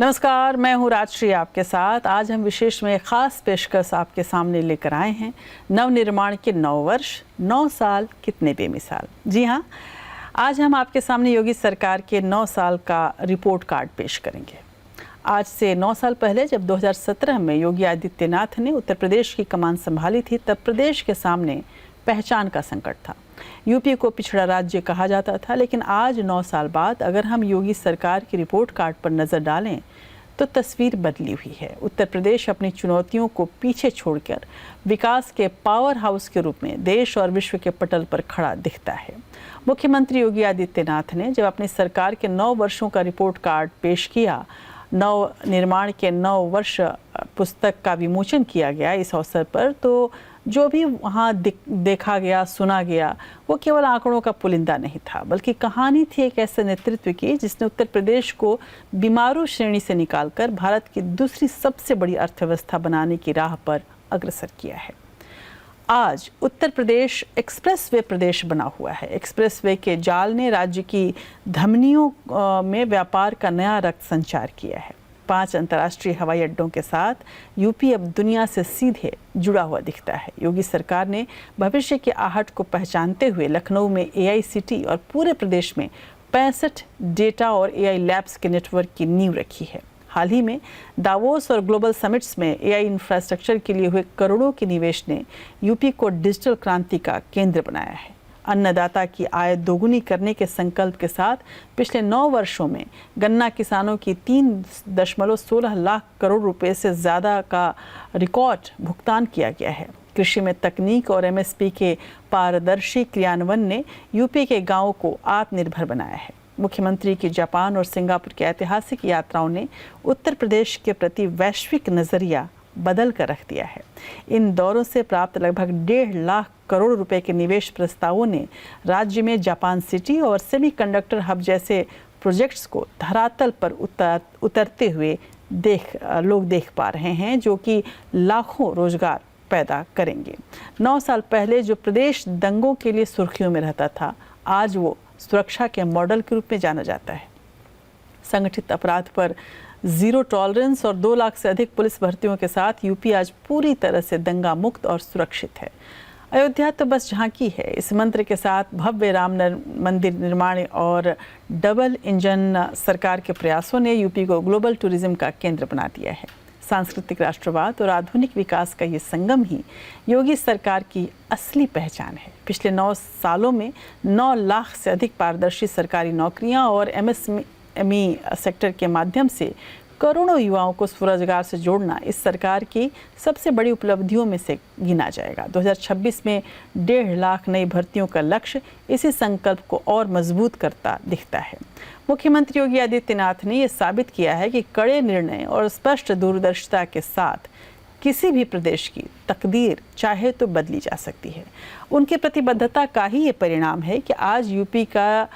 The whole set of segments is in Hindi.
नमस्कार, मैं हूँ राजश्री आपके साथ। आज हम विशेष में खास पेशकश आपके सामने लेकर आए हैं। नवनिर्माण के 9 वर्ष, 9 साल कितने बेमिसाल। जी हाँ, आज हम आपके सामने योगी सरकार के 9 साल का रिपोर्ट कार्ड पेश करेंगे। आज से 9 साल पहले जब 2017 में योगी आदित्यनाथ ने उत्तर प्रदेश की कमान संभाली थी, तब प्रदेश के सामने पहचान का संकट था। यूपी को पिछड़ा राज्य कहा जाता था, लेकिन आज 9 साल बाद अगर हम योगी सरकार की रिपोर्ट कार्ड पर नज़र डालें तो तस्वीर बदली हुई है। उत्तर प्रदेश अपनी चुनौतियों को पीछे छोड़कर विकास के पावर हाउस के रूप में देश और विश्व के पटल पर खड़ा दिखता है। मुख्यमंत्री योगी आदित्यनाथ ने जब अपनी सरकार के 9 वर्षों का रिपोर्ट कार्ड पेश किया, नव निर्माण के 9 वर्ष पुस्तक का विमोचन किया गया इस अवसर पर, तो जो भी वहाँ देखा गया, सुना गया, वो केवल आंकड़ों का पुलिंदा नहीं था, बल्कि कहानी थी एक ऐसे नेतृत्व की जिसने उत्तर प्रदेश को बीमारू श्रेणी से निकालकर भारत की दूसरी सबसे बड़ी अर्थव्यवस्था बनाने की राह पर अग्रसर किया है। आज उत्तर प्रदेश एक्सप्रेसवे प्रदेश बना हुआ है। एक्सप्रेसवे के जाल ने राज्य की धमनियों में व्यापार का नया रक्त संचार किया है। 5 अंतर्राष्ट्रीय हवाई अड्डों के साथ यूपी अब दुनिया से सीधे जुड़ा हुआ दिखता है। योगी सरकार ने भविष्य की आहट को पहचानते हुए लखनऊ में एआई सिटी और पूरे प्रदेश में 65 डेटा और एआई लैब्स के नेटवर्क की नींव रखी है। हाल ही में दावोस और ग्लोबल समिट्स में एआई इंफ्रास्ट्रक्चर के लिए हुए करोड़ों के निवेश ने यूपी को डिजिटल क्रांति का केंद्र बनाया है। अन्नदाता की आय दोगुनी करने के संकल्प के साथ पिछले 9 वर्षों में गन्ना किसानों की 3.16 लाख करोड़ रुपए से ज़्यादा का रिकॉर्ड भुगतान किया गया है। कृषि में तकनीक और एमएसपी के पारदर्शी क्रियान्वयन ने यूपी के गांवों को आत्मनिर्भर बनाया है। मुख्यमंत्री की जापान और सिंगापुर की ऐतिहासिक यात्राओं ने उत्तर प्रदेश के प्रति वैश्विक नज़रिया बदल कर रख दिया है। इन दौरों से प्राप्त लगभग 1.5 लाख करोड़ रुपए के निवेश प्रस्तावों ने राज्य में जापान सिटी और सेमीकंडक्टर हब जैसे प्रोजेक्ट्स को धरातल पर उतरते हुए लोग देख पा रहे हैं, जो कि लाखों रोजगार पैदा करेंगे। 9 साल पहले जो प्रदेश दंगों के लिए सुर्खियों में रहता था, आज वो सुरक्षा के मॉडल के रूप में जाना जाता है। संगठित अपराध पर जीरो टॉलरेंस और 2 लाख से अधिक पुलिस भर्तियों के साथ यूपी आज पूरी तरह से दंगा मुक्त और सुरक्षित है। अयोध्या तो बस झांकी है। इस मंत्र के साथ भव्य राम मंदिर निर्माण और डबल इंजन सरकार के प्रयासों ने यूपी को ग्लोबल टूरिज्म का केंद्र बना दिया है। सांस्कृतिक राष्ट्रवाद और आधुनिक विकास का ये संगम ही योगी सरकार की असली पहचान है। पिछले 9 सालों में 9 लाख से अधिक पारदर्शी सरकारी नौकरियां और एमएसएमई सेक्टर के माध्यम से करोड़ों युवाओं को स्वरोजगार से जोड़ना इस सरकार की सबसे बड़ी उपलब्धियों में से गिना जाएगा। 2026 में 1.5 लाख नई भर्तियों का लक्ष्य इसी संकल्प को और मजबूत करता दिखता है। मुख्यमंत्री योगी आदित्यनाथ ने यह साबित किया है कि कड़े निर्णय और स्पष्ट दूरदर्शिता के साथ किसी भी प्रदेश की तकदीर चाहे तो बदली जा सकती है। उनकी प्रतिबद्धता का ही ये परिणाम है कि आज यूपी का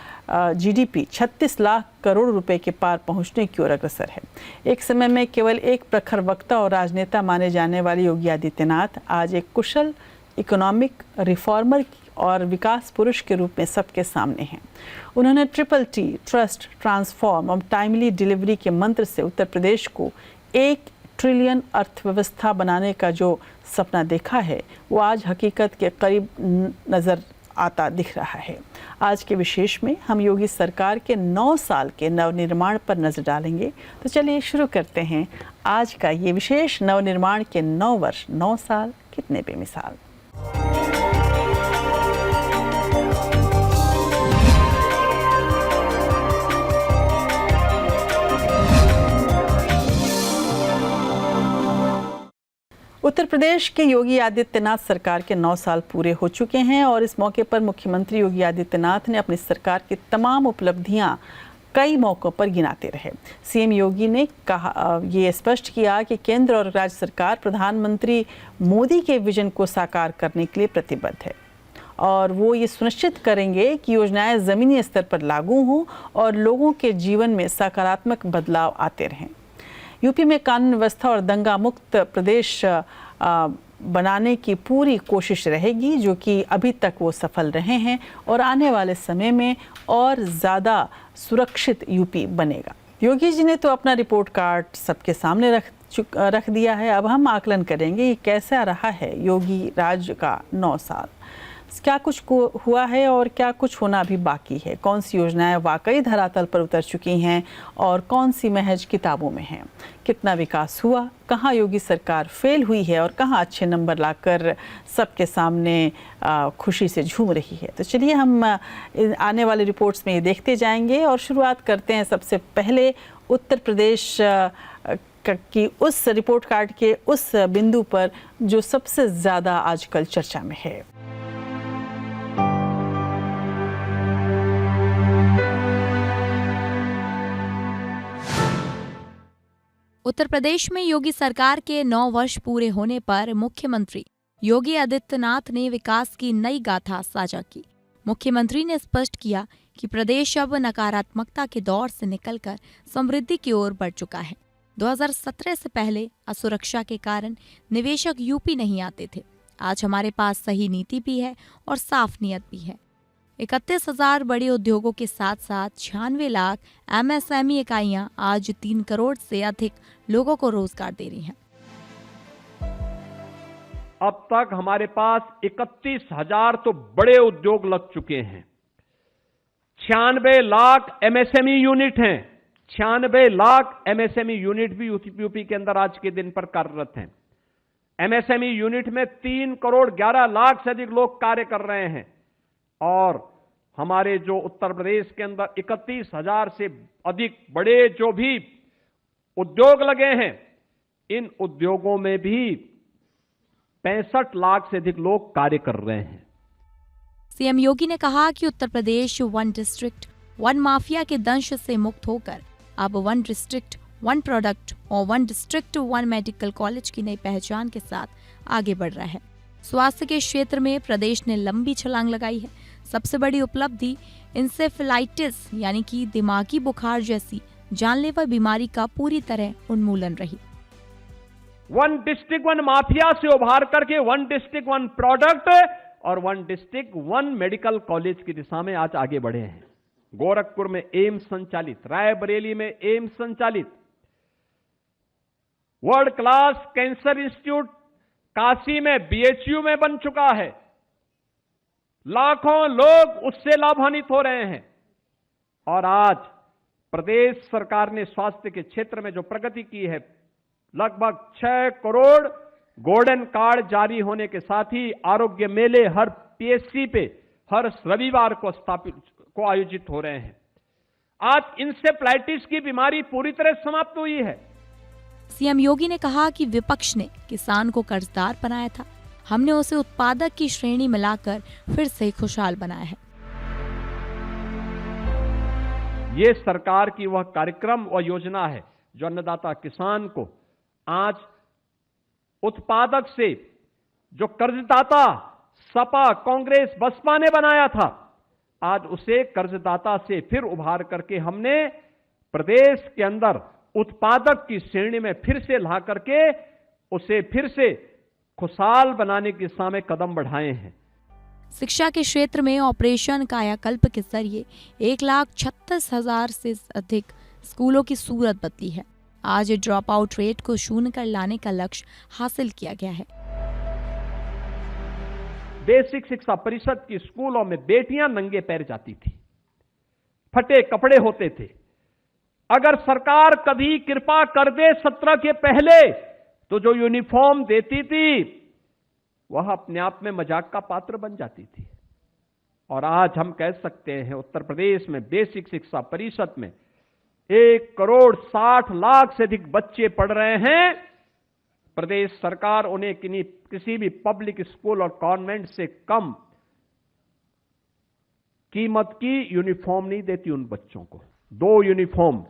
जीडीपी 36 लाख करोड़ रुपए के पार पहुंचने की ओर अग्रसर है। एक समय में केवल एक प्रखर वक्ता और राजनेता माने जाने वाले योगी आदित्यनाथ आज एक कुशल इकोनॉमिक रिफॉर्मर और विकास पुरुष के रूप में सबके सामने हैं। उन्होंने TTT ट्रस्ट, ट्रांसफॉर्म और टाइमली डिलीवरी के मंत्र से उत्तर प्रदेश को 1 ट्रिलियन अर्थव्यवस्था बनाने का जो सपना देखा है, वो आज हकीकत के करीब नज़र आता दिख रहा है। आज के विशेष में हम योगी सरकार के 9 साल के नवनिर्माण पर नज़र डालेंगे। तो चलिए शुरू करते हैं आज का ये विशेष नवनिर्माण के 9 वर्ष, 9 साल कितने बेमिसाल। उत्तर प्रदेश के योगी आदित्यनाथ सरकार के 9 साल पूरे हो चुके हैं और इस मौके पर मुख्यमंत्री योगी आदित्यनाथ ने अपनी सरकार की तमाम उपलब्धियां कई मौक़ों पर गिनाते रहे। सीएम योगी ने कहा, ये स्पष्ट किया कि केंद्र और राज्य सरकार प्रधानमंत्री मोदी के विजन को साकार करने के लिए प्रतिबद्ध है और वो ये सुनिश्चित करेंगे कि योजनाएं ज़मीनी स्तर पर लागू हों और लोगों के जीवन में सकारात्मक बदलाव आते रहें। यूपी में कानून व्यवस्था और दंगा मुक्त प्रदेश बनाने की पूरी कोशिश रहेगी, जो कि अभी तक वो सफल रहे हैं और आने वाले समय में और ज़्यादा सुरक्षित यूपी बनेगा। योगी जी ने तो अपना रिपोर्ट कार्ड सबके सामने रख दिया है। अब हम आकलन करेंगे कि कैसा रहा है योगी राज का 9 साल, क्या कुछ हुआ है और क्या कुछ होना अभी बाकी है, कौन सी योजनाएं वाकई धरातल पर उतर चुकी हैं और कौन सी महज किताबों में हैं, कितना विकास हुआ, कहां योगी सरकार फेल हुई है और कहां अच्छे नंबर लाकर सबके सामने खुशी से झूम रही है। तो चलिए हम आने वाले रिपोर्ट्स में ये देखते जाएंगे और शुरुआत करते हैं सबसे पहले उत्तर प्रदेश की उस रिपोर्ट कार्ड के उस बिंदु पर जो सबसे ज़्यादा आजकल चर्चा में है। उत्तर प्रदेश में योगी सरकार के 9 वर्ष पूरे होने पर मुख्यमंत्री योगी आदित्यनाथ ने विकास की नई गाथा साझा की। मुख्यमंत्री ने स्पष्ट किया कि प्रदेश अब नकारात्मकता के दौर से निकलकर समृद्धि की ओर बढ़ चुका है। 2017 से पहले असुरक्षा के कारण निवेशक यूपी नहीं आते थे। आज हमारे पास सही नीति भी है और साफ नियत भी है। 31,000 बड़े उद्योगों के साथ साथ 96 लाख MSME इकाइयां आज 3 करोड़ से अधिक लोगों को रोजगार दे रही हैं। अब तक हमारे पास 31,000 तो बड़े उद्योग लग चुके हैं। 96 लाख MSME यूनिट हैं। 96 लाख MSME यूनिट भी यूपी के अंदर आज के दिन पर कार्यरत हैं। MSME यूनिट में 3 करोड़ 11 लाख से अधिक लोग कार्य कर रहे हैं और हमारे जो उत्तर प्रदेश के अंदर 31,000 से अधिक बड़े जो भी उद्योग लगे हैं, इन उद्योगों में भी 65 लाख से अधिक लोग कार्य कर रहे हैं। सीएम योगी ने कहा कि उत्तर प्रदेश 1 डिस्ट्रिक्ट 1 माफिया के दंश से मुक्त होकर अब 1 डिस्ट्रिक्ट 1 प्रोडक्ट और 1 डिस्ट्रिक्ट 1 मेडिकल कॉलेज की नई पहचान के साथ आगे बढ़ रहा है। स्वास्थ्य के क्षेत्र में प्रदेश ने लंबी छलांग लगाई है। सबसे बड़ी उपलब्धि इंसेफेलाइटिस यानी कि दिमागी बुखार जैसी जानलेवा बीमारी का पूरी तरह उन्मूलन रही। 1 डिस्ट्रिक्ट 1 माफिया से उभार करके 1 डिस्ट्रिक्ट 1 प्रोडक्ट और 1 डिस्ट्रिक्ट 1 मेडिकल कॉलेज की दिशा में आज आगे बढ़े हैं। गोरखपुर में एम्स संचालित, रायबरेली में एम्स संचालित, world class cancer institute Kashi में BHU में बन चुका है। लाखों लोग उससे लाभान्वित हो रहे हैं और आज प्रदेश सरकार ने स्वास्थ्य के क्षेत्र में जो प्रगति की है, लगभग 6 करोड़ गोल्डन कार्ड जारी होने के साथ ही आरोग्य मेले हर PSC पे हर रविवार को आयोजित हो रहे हैं। आज इंसेफ्लाइटिस की बीमारी पूरी तरह समाप्त हुई है। सीएम योगी ने कहा कि विपक्ष ने किसान को कर्जदार बनाया था, हमने उसे उत्पादक की श्रेणी में लाकर फिर से खुशहाल बनाया है। ये सरकार की वह कार्यक्रम और योजना है जो अन्नदाता किसान को आज उत्पादक से जो कर्जदाता सपा, कांग्रेस, बसपा ने बनाया था, आज उसे कर्जदाता से फिर उभार करके हमने प्रदेश के अंदर उत्पादक की श्रेणी में फिर से ला करके उसे फिर से खुशहाल बनाने की दिशा में कदम बढ़ाए हैं। शिक्षा के क्षेत्र में ऑपरेशन कायाकल्प के जरिए 1,36,000 से अधिक स्कूलों की सूरत बदली है। आज ड्रॉप आउट रेट को शून्य कर लाने का लक्ष्य हासिल किया गया है। बेसिक शिक्षा परिषद की स्कूलों में बेटियां नंगे पैर जाती थी, फटे कपड़े होते थे। अगर सरकार कभी कृपा कर दे 17 के पहले तो जो यूनिफॉर्म देती थी वह अपने आप में मजाक का पात्र बन जाती थी। और आज हम कह सकते हैं उत्तर प्रदेश में बेसिक शिक्षा परिषद में 1 करोड़ 60 लाख से अधिक बच्चे पढ़ रहे हैं। प्रदेश सरकार उन्हें किसी भी पब्लिक स्कूल और कॉन्वेंट से कम कीमत की यूनिफॉर्म नहीं देती उन बच्चों को। 2 uniform,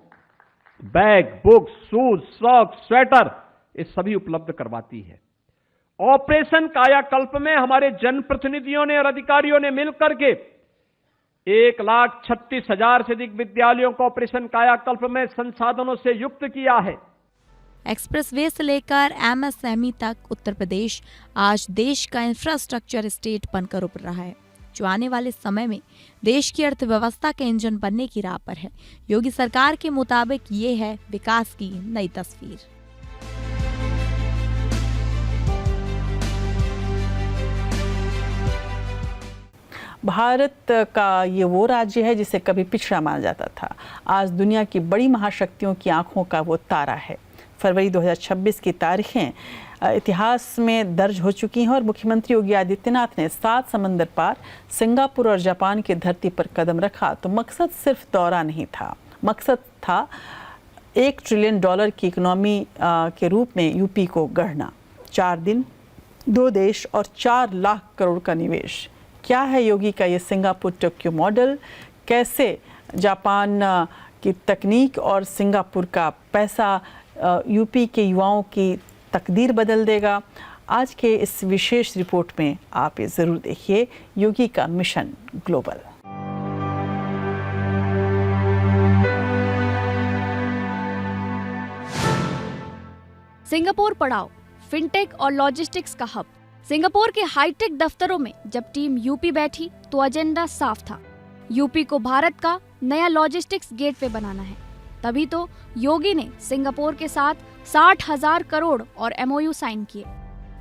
bag, books, shoes, socks, sweater, ये सभी उपलब्ध करवाती है। ऑपरेशन कायाकल्प में हमारे जनप्रतिनिधियों ने और अधिकारियों ने मिलकर के 1,36,000 से अधिक विद्यालयों को ऑपरेशन कायाकल्प में संसाधनों से युक्त किया है। एक्सप्रेसवे से लेकर MSME तक उत्तर प्रदेश आज देश का इंफ्रास्ट्रक्चर स्टेट बनकर उभर रहा है। जो आने वाले समय में देश की अर्थव्यवस्था के इंजन बनने की राह पर है। योगी सरकार के मुताबिक ये है विकास की नई तस्वीर। भारत का ये वो राज्य है जिसे कभी पिछड़ा माना जाता था, आज दुनिया की बड़ी महाशक्तियों की आंखों का वो तारा है। फरवरी 2026 की तारीखें इतिहास में दर्ज हो चुकी हैं और मुख्यमंत्री योगी आदित्यनाथ ने 7 समंदर पार सिंगापुर और जापान की धरती पर कदम रखा तो मकसद सिर्फ दौरा नहीं था, मकसद था $1 ट्रिलियन की इकोनॉमी के रूप में यूपी को गढ़ना। 4 दिन, 2 देश और 4 लाख करोड़ का निवेश। क्या है योगी का ये सिंगापुर टोक्यो मॉडल? कैसे जापान की तकनीक और सिंगापुर का पैसा यूपी के युवाओं की तकदीर बदल देगा? आज के इस विशेष रिपोर्ट में आप ये ज़रूर देखिए, योगी का मिशन ग्लोबल। सिंगापुर पड़ाव, फिनटेक और लॉजिस्टिक्स का हब। सिंगापुर के हाईटेक दफ्तरों में जब टीम यूपी बैठी तो एजेंडा साफ था, यूपी को भारत का नया लॉजिस्टिक्स गेटवे बनाना है। तभी तो योगी ने सिंगापुर के साथ 60,000 करोड़ और MOU साइन किए।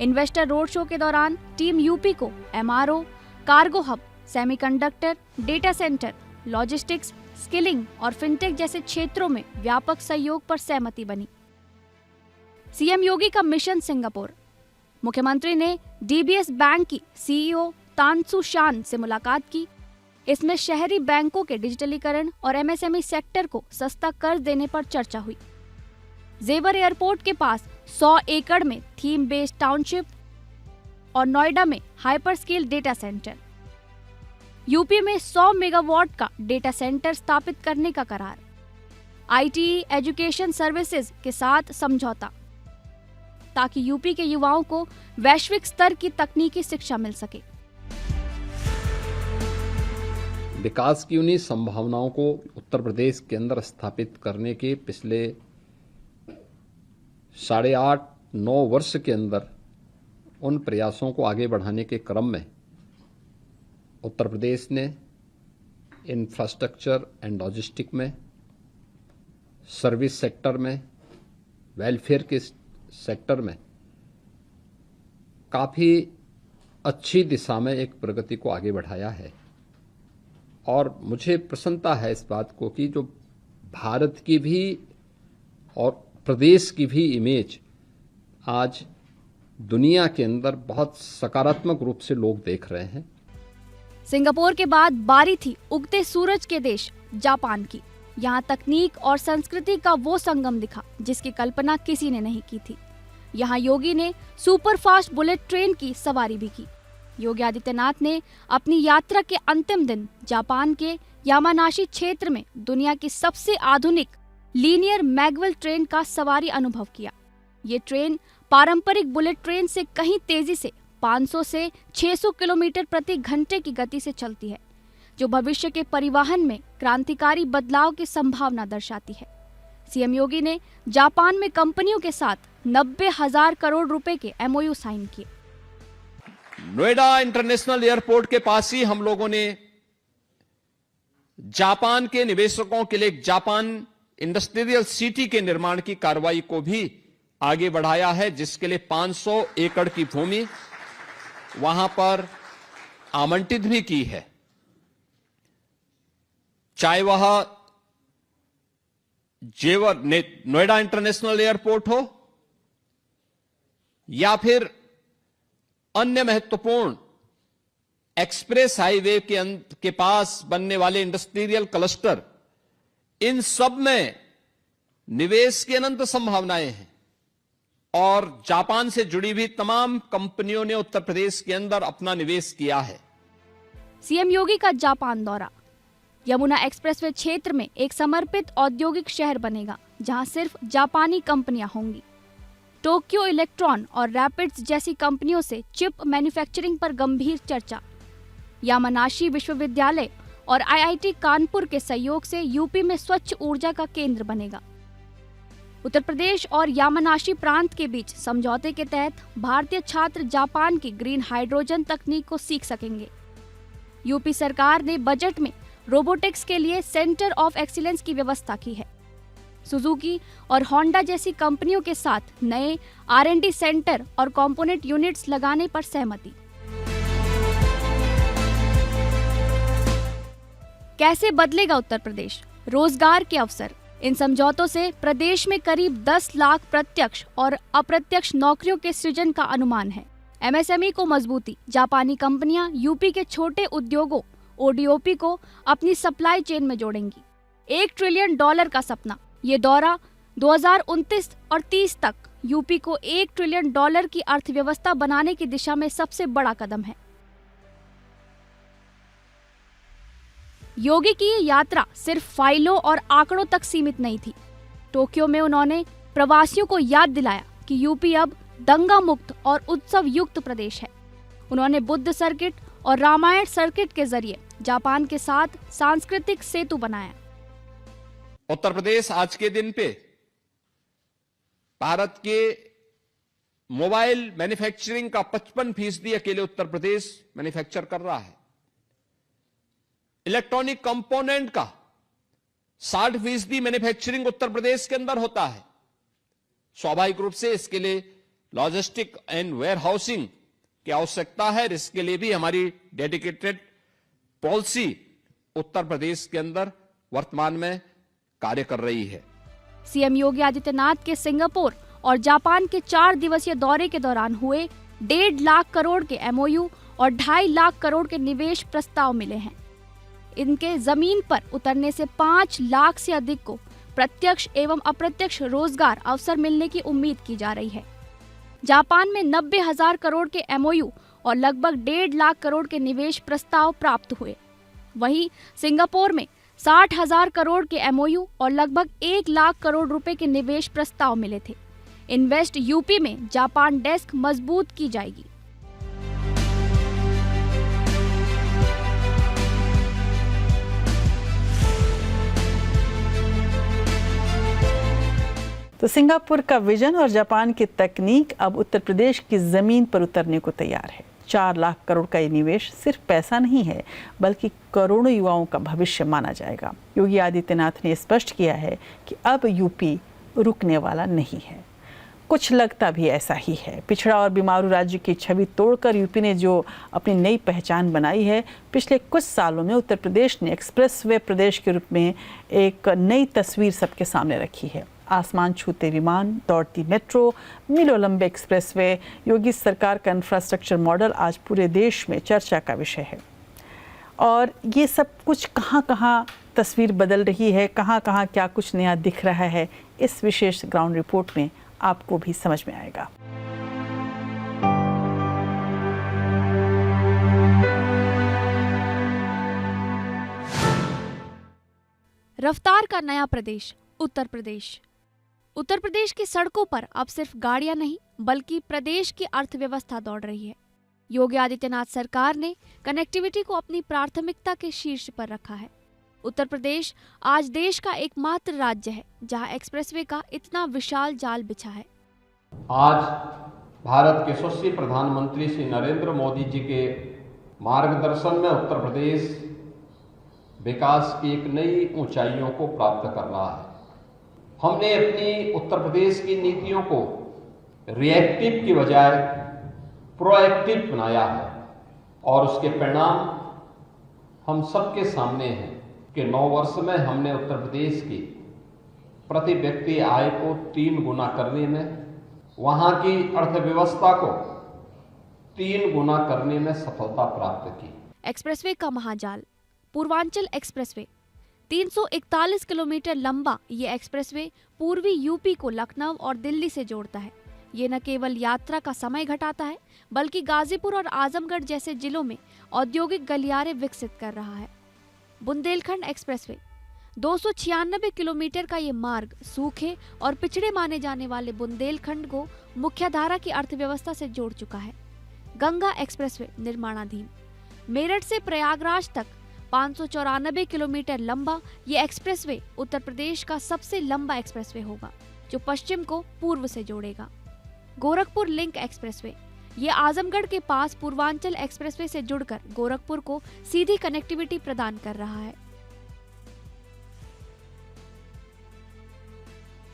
इन्वेस्टर रोड शो के दौरान टीम यूपी को MRO, cargo hub, semiconductor, data centre, logistics, skilling और फिनटेक जैसे क्षेत्रों में व्यापक सहयोग पर सहमति बनी। सीएम योगी का मिशन सिंगापुर। मुख्यमंत्री ने DBS बैंक की CEO तान सू शान से मुलाकात की। इसमें शहरी बैंकों के डिजिटलीकरण और MSME सेक्टर को सस्ता कर्ज देने पर चर्चा हुई। जेवर एयरपोर्ट के पास 100 एकड़ में थीम बेस्ड टाउनशिप और नोएडा में hyper scale data centre. UP में 100 मेगावाट का डेटा सेंटर स्थापित करने का करार। ITE एजुकेशन सर्विसेज के साथ समझौता ताकि यूपी के युवाओं को वैश्विक स्तर की तकनीकी शिक्षा मिल सके। विकास की उन्हीं संभावनाओं को उत्तर प्रदेश के अंदर स्थापित करने के पिछले 8.5-9 वर्ष के अंदर उन प्रयासों को आगे बढ़ाने के क्रम में उत्तर प्रदेश ने इंफ्रास्ट्रक्चर एंड लॉजिस्टिक में, सर्विस सेक्टर में, वेलफेयर के सेक्टर में काफ़ी अच्छी दिशा में एक प्रगति को आगे बढ़ाया है। और मुझे प्रसन्नता है इस बात को कि जो भारत की भी और प्रदेश की भी इमेज आज दुनिया के अंदर बहुत सकारात्मक रूप से लोग देख रहे हैं। सिंगापुर के बाद बारी थी उगते सूरज के देश जापान की। यहाँ तकनीक और संस्कृति का वो संगम दिखा जिसकी कल्पना किसी ने नहीं की थी। यहाँ योगी ने सुपरफास्ट बुलेट ट्रेन की सवारी भी की। योगी आदित्यनाथ ने अपनी यात्रा के अंतिम दिन जापान के यामानाशी क्षेत्र में दुनिया की सबसे आधुनिक लीनियर मैगवेल ट्रेन का सवारी अनुभव किया। ये ट्रेन पारंपरिक बुलेट ट्रेन से कहीं तेजी से 500 से 600 किलोमीटर प्रति घंटे की गति से चलती है, जो भविष्य के परिवहन में क्रांतिकारी बदलाव की संभावना दर्शाती है। सीएम योगी ने जापान में कंपनियों के साथ 90,000 करोड़ रुपए के MOU साइन किए। नोएडा इंटरनेशनल एयरपोर्ट के पास ही हम लोगों ने जापान के निवेशकों के लिए जापान इंडस्ट्रियल सिटी के निर्माण की कार्रवाई को भी आगे बढ़ाया है, जिसके लिए 500 एकड़ की भूमि वहां पर आवंटित भी की है। चाहे वह जेवर नोएडा इंटरनेशनल एयरपोर्ट हो या फिर अन्य महत्वपूर्ण एक्सप्रेस हाईवे के पास बनने वाले इंडस्ट्रियल क्लस्टर, इन सब में निवेश की अनंत संभावनाएं हैं। और जापान से जुड़ी हुई तमाम कंपनियों ने उत्तर प्रदेश के अंदर अपना निवेश किया है। सीएम योगी का जापान दौरा। यमुना एक्सप्रेसवे क्षेत्र में एक समर्पित औद्योगिक शहर बनेगा, जहां सिर्फ जापानी कंपनियां होंगी। टोक्यो इलेक्ट्रॉन और रैपिड्स जैसी कंपनियों से चिप मैन्युफैक्चरिंग पर गंभीर चर्चा। यामानाशी विश्वविद्यालय और IIT कानपुर के सहयोग से यूपी में स्वच्छ ऊर्जा का केंद्र बनेगा। उत्तर प्रदेश और यामानाशी प्रांत के बीच समझौते के तहत भारतीय छात्र जापान की ग्रीन हाइड्रोजन तकनीक को सीख सकेंगे। यूपी सरकार ने बजट में रोबोटिक्स के लिए सेंटर ऑफ एक्सीलेंस की व्यवस्था की है। सुजुकी और होंडा जैसी कंपनियों के साथ नए R&D सेंटर और कंपोनेंट यूनिट्स लगाने पर सहमति। कैसे बदलेगा उत्तर प्रदेश? रोजगार के अवसर। इन समझौतों से प्रदेश में करीब 10 लाख प्रत्यक्ष और अप्रत्यक्ष नौकरियों के सृजन का अनुमान है। MSME को मजबूती। जापानी कंपनियां यूपी के छोटे उद्योगों ODOP को अपनी सप्लाई चेन में जोड़ेंगी। $1 ट्रिलियन का सपना। ये दौरा 2029 और 30 तक यूपी को $1 ट्रिलियन की अर्थव्यवस्था बनाने की दिशा में सबसे बड़ा कदम है। योगी की ये यात्रा सिर्फ फाइलों और आंकड़ों तक सीमित नहीं थी। टोक्यो में उन्होंने प्रवासियों को याद दिलाया कि यूपी अब दंगा मुक्त और उत्सव युक्त प्रदेश है। उन्होंने बुद्ध सर्किट और रामायण सर्किट के जरिए जापान के साथ सांस्कृतिक सेतु बनाया। उत्तर प्रदेश आज के दिन पे भारत के मोबाइल मैन्युफैक्चरिंग का 55% अकेले उत्तर प्रदेश मैन्युफैक्चर कर रहा है। इलेक्ट्रॉनिक कंपोनेंट का 60% मैन्युफैक्चरिंग उत्तर प्रदेश के अंदर होता है। स्वाभाविक रूप से इसके लिए लॉजिस्टिक एंड वेयर हाउसिंग की आवश्यकता है। इसके लिए भी हमारी डेडिकेटेड पॉलिसी उत्तर प्रदेश के अंदर वर्तमान में कार्य कर रही है। सीएम योगी आदित्यनाथ के सिंगापुर और जापान के 4 दिवसीय दौरे के दौरान हुए 1.5 लाख करोड़ के MOU और 2.5 लाख करोड़ के निवेश प्रस्ताव मिले हैं। इनके जमीन पर उतरने से 5 लाख से अधिक को प्रत्यक्ष एवं अप्रत्यक्ष रोजगार अवसर मिलने की उम्मीद की जा रही है। जापान में 90,000 करोड़ के MOU और लगभग 1.5 लाख करोड़ के निवेश प्रस्ताव प्राप्त हुए। वहीं सिंगापुर में 60,000 करोड़ के MOU और लगभग 1 लाख करोड़ रुपए के निवेश प्रस्ताव मिले थे। इन्वेस्ट यूपी में जापान डेस्क मजबूत की जाएगी। तो सिंगापुर का विजन और जापान की तकनीक अब उत्तर प्रदेश की जमीन पर उतरने को तैयार है। 4 लाख करोड़ का ये निवेश सिर्फ पैसा नहीं है, बल्कि करोड़ों युवाओं का भविष्य माना जाएगा। योगी आदित्यनाथ ने स्पष्ट किया है कि अब यूपी रुकने वाला नहीं है। कुछ लगता भी ऐसा ही है। पिछड़ा और बीमारू राज्य की छवि तोड़कर यूपी ने जो अपनी नई पहचान बनाई है, पिछले कुछ सालों में उत्तर प्रदेश ने एक्सप्रेसवे प्रदेश के रूप में एक नई तस्वीर सबके सामने रखी है। आसमान छूते विमान, दौड़ती मेट्रो, मीलों लंबे एक्सप्रेसवे, योगी सरकार का इंफ्रास्ट्रक्चर मॉडल आज पूरे देश में चर्चा का विषय है। और ये सब कुछ कहाँ तस्वीर बदल रही है, कहाँ क्या कुछ नया दिख रहा है, इस विशेष ग्राउंड रिपोर्ट में आपको भी समझ में आएगा। रफ्तार का नया प्रदेश उत्तर प्रदेश। उत्तर प्रदेश की सड़कों पर अब सिर्फ गाड़ियां नहीं, बल्कि प्रदेश की अर्थव्यवस्था दौड़ रही है। योगी आदित्यनाथ सरकार ने कनेक्टिविटी को अपनी प्राथमिकता के शीर्ष पर रखा है। उत्तर प्रदेश आज देश का एकमात्र राज्य है जहां एक्सप्रेसवे का इतना विशाल जाल बिछा है। आज भारत के यशस्वी प्रधानमंत्री श्री नरेंद्र मोदी जी के मार्गदर्शन में उत्तर प्रदेश विकास की एक नई ऊंचाइयों को प्राप्त कर रहा है। हमने अपनी उत्तर प्रदेश की नीतियों को रिएक्टिव की बजाय प्रोएक्टिव बनाया है और उसके परिणाम हम सबके सामने हैं कि 9 वर्ष में हमने उत्तर प्रदेश की प्रति व्यक्ति आय को 3 गुना करने में, वहां की अर्थव्यवस्था को 3 गुना करने में सफलता प्राप्त की। एक्सप्रेसवे का महाजाल पूर्वांचल एक्सप्रेसवे 341 किलोमीटर लंबा ये एक्सप्रेसवे पूर्वी यूपी को लखनऊ और दिल्ली से जोड़ता है। ये न केवल यात्रा का समय घटाता है, बल्कि गाजीपुर और आजमगढ़ जैसे जिलों में औद्योगिक गलियारे विकसित कर रहा है। बुंदेलखंड एक्सप्रेसवे 296 किलोमीटर का ये मार्ग सूखे और पिछड़े माने जाने वाले बुंदेलखंड को मुख्यधारा की अर्थव्यवस्था से जोड़ चुका है। गंगा एक्सप्रेसवे निर्माणाधीन। मेरठ से प्रयागराज तक 594 किलोमीटर लंबा ये एक्सप्रेसवे उत्तर प्रदेश का सबसे लंबा एक्सप्रेसवे होगा, जो पश्चिम को पूर्व से जोड़ेगा। गोरखपुर लिंक एक्सप्रेसवे ये आजमगढ़ के पास पूर्वांचल एक्सप्रेसवे से जुड़कर गोरखपुर को सीधी कनेक्टिविटी प्रदान कर रहा है।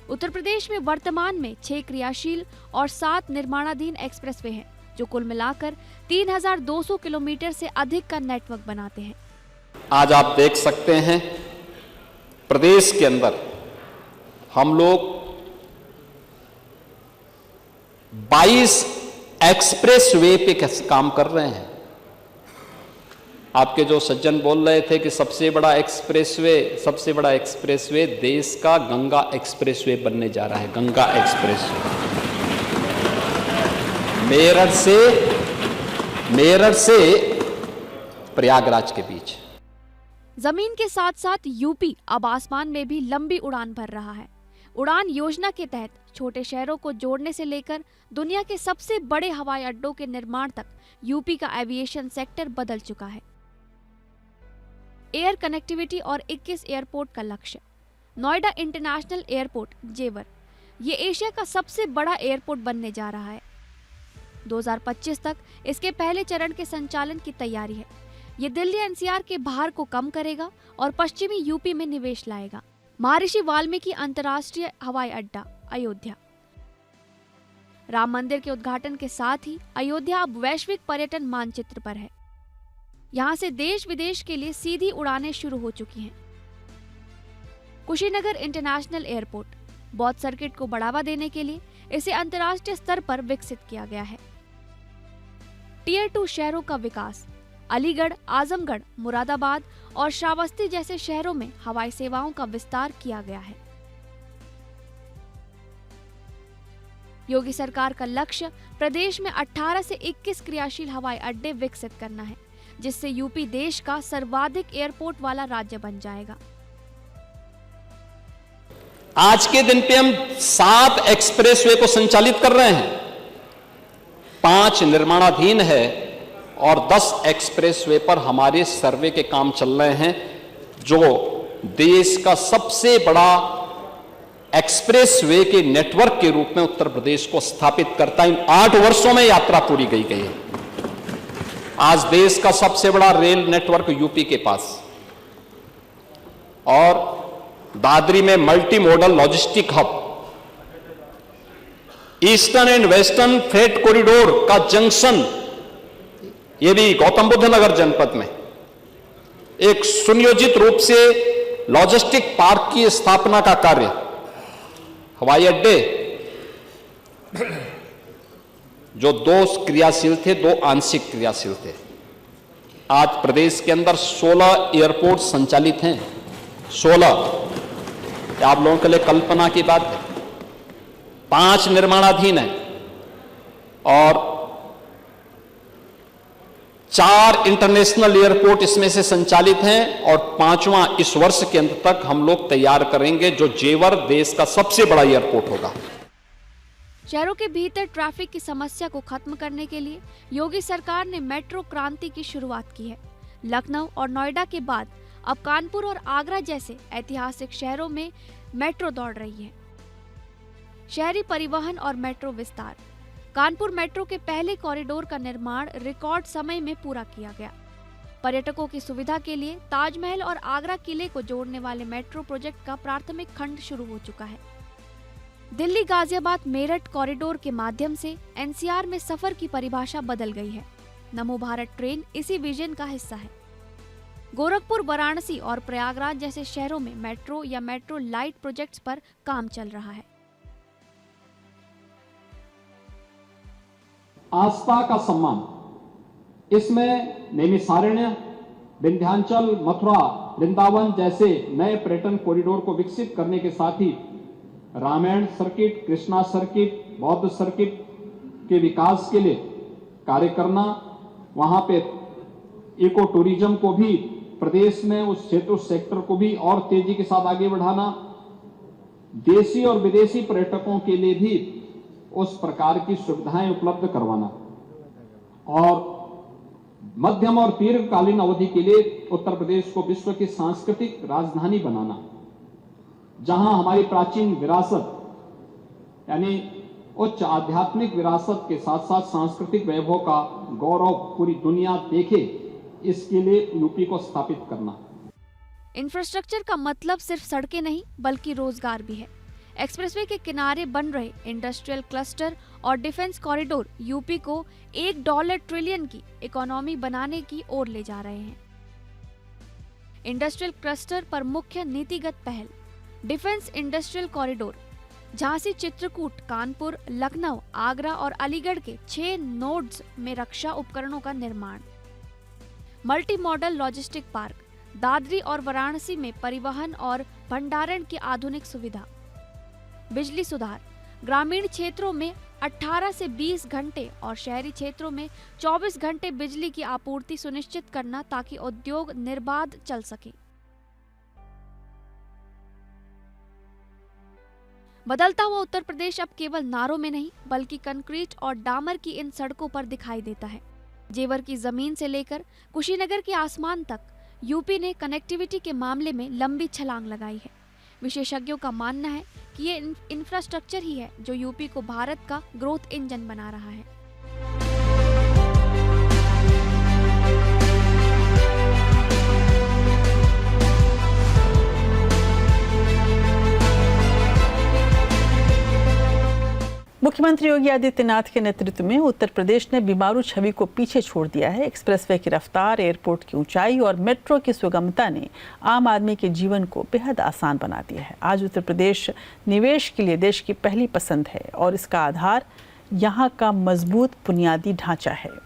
उत्तर प्रदेश में वर्तमान में 6 क्रियाशील और 7 निर्माणाधीन एक्सप्रेसवे हैं, जो कुल मिलाकर 3200 किलोमीटर से अधिक का नेटवर्क बनाते हैं। आज आप देख सकते हैं प्रदेश के अंदर हम लोग 22 एक्सप्रेस वे पे काम कर रहे हैं। आपके जो सज्जन बोल रहे थे कि सबसे बड़ा एक्सप्रेसवे देश का गंगा एक्सप्रेसवे बनने जा रहा है। गंगा एक्सप्रेसवे मेरठ से प्रयागराज के बीच। जमीन के साथ साथ यूपी अब आसमान में भी लंबी उड़ान भर रहा है। उड़ान योजना के तहत छोटे शहरों को जोड़ने से लेकर दुनिया के सबसे बड़े हवाई अड्डों के निर्माण तक यूपी का एविएशन सेक्टर बदल चुका है। एयर कनेक्टिविटी और 21 एयरपोर्ट का लक्ष्य। नोएडा इंटरनेशनल एयरपोर्ट जेवर ये एशिया का सबसे बड़ा एयरपोर्ट बनने जा रहा है। 2025 तक इसके पहले चरण के संचालन की तैयारी है। ये दिल्ली एनसीआर के भार को कम करेगा और पश्चिमी यूपी में निवेश लाएगा। महर्षि वाल्मीकि अंतर्राष्ट्रीय हवाई अड्डा अयोध्या। राम मंदिर के उद्घाटन के साथ ही अयोध्या अब वैश्विक पर्यटन मानचित्र पर है। यहाँ से देश विदेश के लिए सीधी उड़ानें शुरू हो चुकी हैं। कुशीनगर इंटरनेशनल एयरपोर्ट बौद्ध सर्किट को बढ़ावा देने के लिए इसे अंतर्राष्ट्रीय स्तर पर विकसित किया गया है। टियर 2 शहरों का विकास। अलीगढ़, आजमगढ़, मुरादाबाद और श्रावस्ती जैसे शहरों में हवाई सेवाओं का विस्तार किया गया है। योगी सरकार का लक्ष्य प्रदेश में 18 से 21 क्रियाशील हवाई अड्डे विकसित करना है, जिससे यूपी देश का सर्वाधिक एयरपोर्ट वाला राज्य बन जाएगा। आज के दिन पे हम 7 एक्सप्रेसवे को संचालित कर रहे हैं, 5 निर्माणाधीन है और 10 एक्सप्रेसवे पर हमारे सर्वे के काम चल रहे हैं, जो देश का सबसे बड़ा एक्सप्रेसवे के नेटवर्क के रूप में उत्तर प्रदेश को स्थापित करता है। 8 वर्षों में यात्रा पूरी गई है। आज देश का सबसे बड़ा रेल नेटवर्क यूपी के पास, और दादरी में multi modal logistic hub, eastern and western freight corridor का जंक्शन, यह भी गौतम बुद्ध नगर जनपद में एक सुनियोजित रूप से लॉजिस्टिक पार्क की स्थापना का कार्य। हवाई अड्डे जो 2 क्रियाशील थे, 2 आंशिक क्रियाशील थे। आज प्रदेश के अंदर 16 एयरपोर्ट संचालित हैं। 16 आप लोगों के लिए कल्पना की बात है। 5 निर्माणाधीन है और 4 इंटरनेशनल एयरपोर्ट इसमें से संचालित हैं, और 5वां इस वर्ष के अंत तक हम लोग तैयार करेंगे, जो जेवर देश का सबसे बड़ा एयरपोर्ट होगा। शहरों के भीतर ट्रैफिक की समस्या को खत्म करने के लिए योगी सरकार ने मेट्रो क्रांति की शुरुआत की है। लखनऊ और नोएडा के बाद अब कानपुर और आगरा जैसे ऐतिहासिक शहरों में मेट्रो दौड़ रही है। शहरी परिवहन और मेट्रो विस्तार। कानपुर मेट्रो के पहले कॉरिडोर का निर्माण रिकॉर्ड समय में पूरा किया गया। पर्यटकों की सुविधा के लिए ताजमहल और आगरा किले को जोड़ने वाले मेट्रो प्रोजेक्ट का प्राथमिक खंड शुरू हो चुका है। दिल्ली गाजियाबाद मेरठ कॉरिडोर के माध्यम से एनसीआर में सफर की परिभाषा बदल गई है। नमो भारत ट्रेन इसी विजन का हिस्सा है। गोरखपुर, वाराणसी और प्रयागराज जैसे शहरों में मेट्रो या मेट्रो लाइट प्रोजेक्ट्स पर काम चल रहा है। आस्था का सम्मान, इसमें नैमिषारण्य, विंध्याचल, मथुरा, वृंदावन जैसे नए पर्यटन कॉरिडोर को विकसित करने के साथ ही रामायण सर्किट, कृष्णा सर्किट, बौद्ध सर्किट के विकास के लिए कार्य करना, वहां पे इको टूरिज्म को भी प्रदेश में उस क्षेत्र, उस सेक्टर को भी और तेजी के साथ आगे बढ़ाना, देशी और विदेशी पर्यटकों के लिए भी उस प्रकार की सुविधाएं उपलब्ध करवाना, और मध्यम और दीर्घकालीन अवधि के लिए उत्तर प्रदेश को विश्व की सांस्कृतिक राजधानी बनाना, जहां हमारी प्राचीन विरासत यानी उच्च आध्यात्मिक विरासत के साथ साथ सांस्कृतिक वैभव का गौरव पूरी दुनिया देखे, इसके लिए यूपी को स्थापित करना। इंफ्रास्ट्रक्चर का मतलब सिर्फ सड़कें नहीं बल्कि रोजगार भी है। एक्सप्रेसवे के किनारे बन रहे इंडस्ट्रियल क्लस्टर और डिफेंस कॉरिडोर यूपी को $1 ट्रिलियन की इकोनॉमी बनाने की ओर ले जा रहे हैं। इंडस्ट्रियल क्लस्टर पर मुख्य नीतिगत पहल, defence industrial corridor, Jhansi, Chitrakoot, Kanpur, Lucknow, Agra और अलीगढ़ के 6 नोड्स में रक्षा उपकरणों का निर्माण, multi modal logistic park, Dadri और वाराणसी में परिवहन और भंडारण की आधुनिक सुविधा, बिजली सुधार, ग्रामीण क्षेत्रों में 18 से 20 घंटे और शहरी क्षेत्रों में 24 घंटे बिजली की आपूर्ति सुनिश्चित करना ताकि उद्योग निर्बाध चल सके। बदलता हुआ उत्तर प्रदेश अब केवल नारों में नहीं बल्कि कंक्रीट और डामर की इन सड़कों पर दिखाई देता है। जेवर की जमीन से लेकर कुशीनगर के आसमान तक यूपी ने कनेक्टिविटी के मामले में लंबी छलांग लगाई है। विशेषज्ञों का मानना है कि ये इंफ्रास्ट्रक्चर ही है जो यूपी को भारत का ग्रोथ इंजन बना रहा है। मुख्यमंत्री योगी आदित्यनाथ के नेतृत्व में उत्तर प्रदेश ने बीमारू छवि को पीछे छोड़ दिया है। एक्सप्रेसवे की रफ्तार, एयरपोर्ट की ऊंचाई और मेट्रो की सुगमता ने आम आदमी के जीवन को बेहद आसान बना दिया है। आज उत्तर प्रदेश निवेश के लिए देश की पहली पसंद है और इसका आधार यहाँ का मजबूत बुनियादी ढांचा है।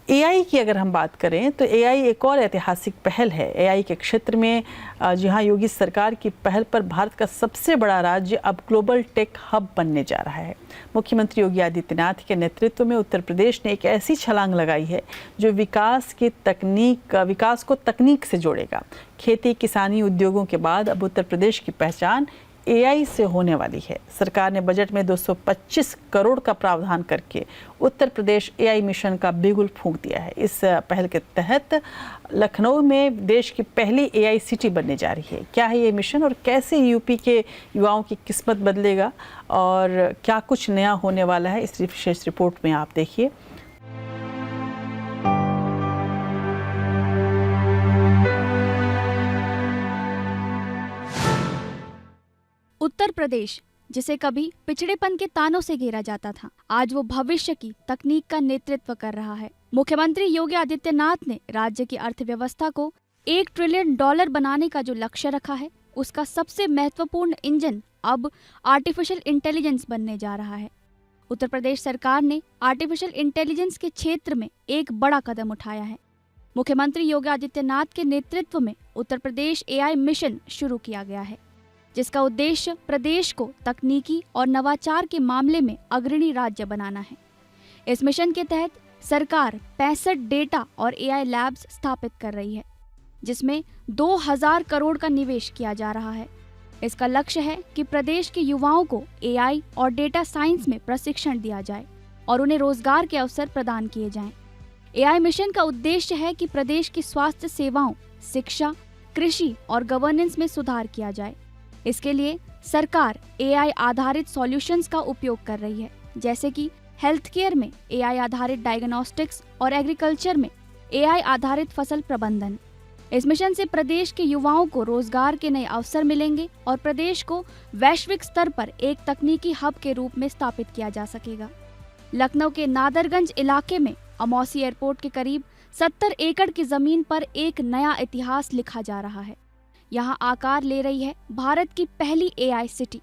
एआई की अगर हम बात करें तो एआई एक और ऐतिहासिक पहल है। एआई के क्षेत्र में जहां योगी सरकार की पहल पर भारत का सबसे बड़ा राज्य अब ग्लोबल टेक हब बनने जा रहा है। मुख्यमंत्री योगी आदित्यनाथ के नेतृत्व में उत्तर प्रदेश ने एक ऐसी छलांग लगाई है जो विकास को तकनीक से जोड़ेगा। खेती, किसानी, उद्योगों के बाद अब उत्तर प्रदेश की पहचान एआई से होने वाली है। सरकार ने बजट में 225 करोड़ का प्रावधान करके उत्तर प्रदेश एआई मिशन का बिगुल फूंक दिया है। इस पहल के तहत लखनऊ में देश की पहली एआई सिटी बनने जा रही है। क्या है ये मिशन और कैसे यूपी के युवाओं की किस्मत बदलेगा और क्या कुछ नया होने वाला है, इस विशेष रिपोर्ट में आप देखिए। उत्तर प्रदेश, जिसे कभी पिछड़ेपन के तानों से घेरा जाता था, आज वो भविष्य की तकनीक का नेतृत्व कर रहा है। मुख्यमंत्री योगी आदित्यनाथ ने राज्य की अर्थव्यवस्था को $1 ट्रिलियन बनाने का जो लक्ष्य रखा है, उसका सबसे महत्वपूर्ण इंजन अब आर्टिफिशियल इंटेलिजेंस बनने जा रहा है। उत्तर प्रदेश सरकार ने आर्टिफिशियल इंटेलिजेंस के क्षेत्र में एक बड़ा कदम उठाया है। मुख्यमंत्री योगी आदित्यनाथ के नेतृत्व में उत्तर प्रदेश एआई मिशन शुरू किया गया है, जिसका उद्देश्य प्रदेश को तकनीकी और नवाचार के मामले में अग्रणी राज्य बनाना है। इस मिशन के तहत सरकार 65 डेटा और एआई लैब्स स्थापित कर रही है, जिसमें 2000 करोड़ का निवेश किया जा रहा है। इसका लक्ष्य है कि प्रदेश के युवाओं को एआई और डेटा साइंस में प्रशिक्षण दिया जाए और उन्हें रोजगार के अवसर प्रदान किए जाएं। एआई मिशन का उद्देश्य है कि प्रदेश की स्वास्थ्य सेवाओं, शिक्षा, कृषि और गवर्नेंस में सुधार किया जाए। इसके लिए सरकार एआई आधारित सॉल्यूशंस का उपयोग कर रही है, जैसे कि हेल्थ केयर में एआई आधारित डायग्नोस्टिक्स और एग्रीकल्चर में एआई आधारित फसल प्रबंधन। इस मिशन से प्रदेश के युवाओं को रोजगार के नए अवसर मिलेंगे और प्रदेश को वैश्विक स्तर पर एक तकनीकी हब के रूप में स्थापित किया जा सकेगा। लखनऊ के नादरगंज इलाके में अमौसी एयरपोर्ट के करीब 70 एकड़ की जमीन पर एक नया इतिहास लिखा जा रहा है। यहाँ आकार ले रही है भारत की पहली एआई सिटी।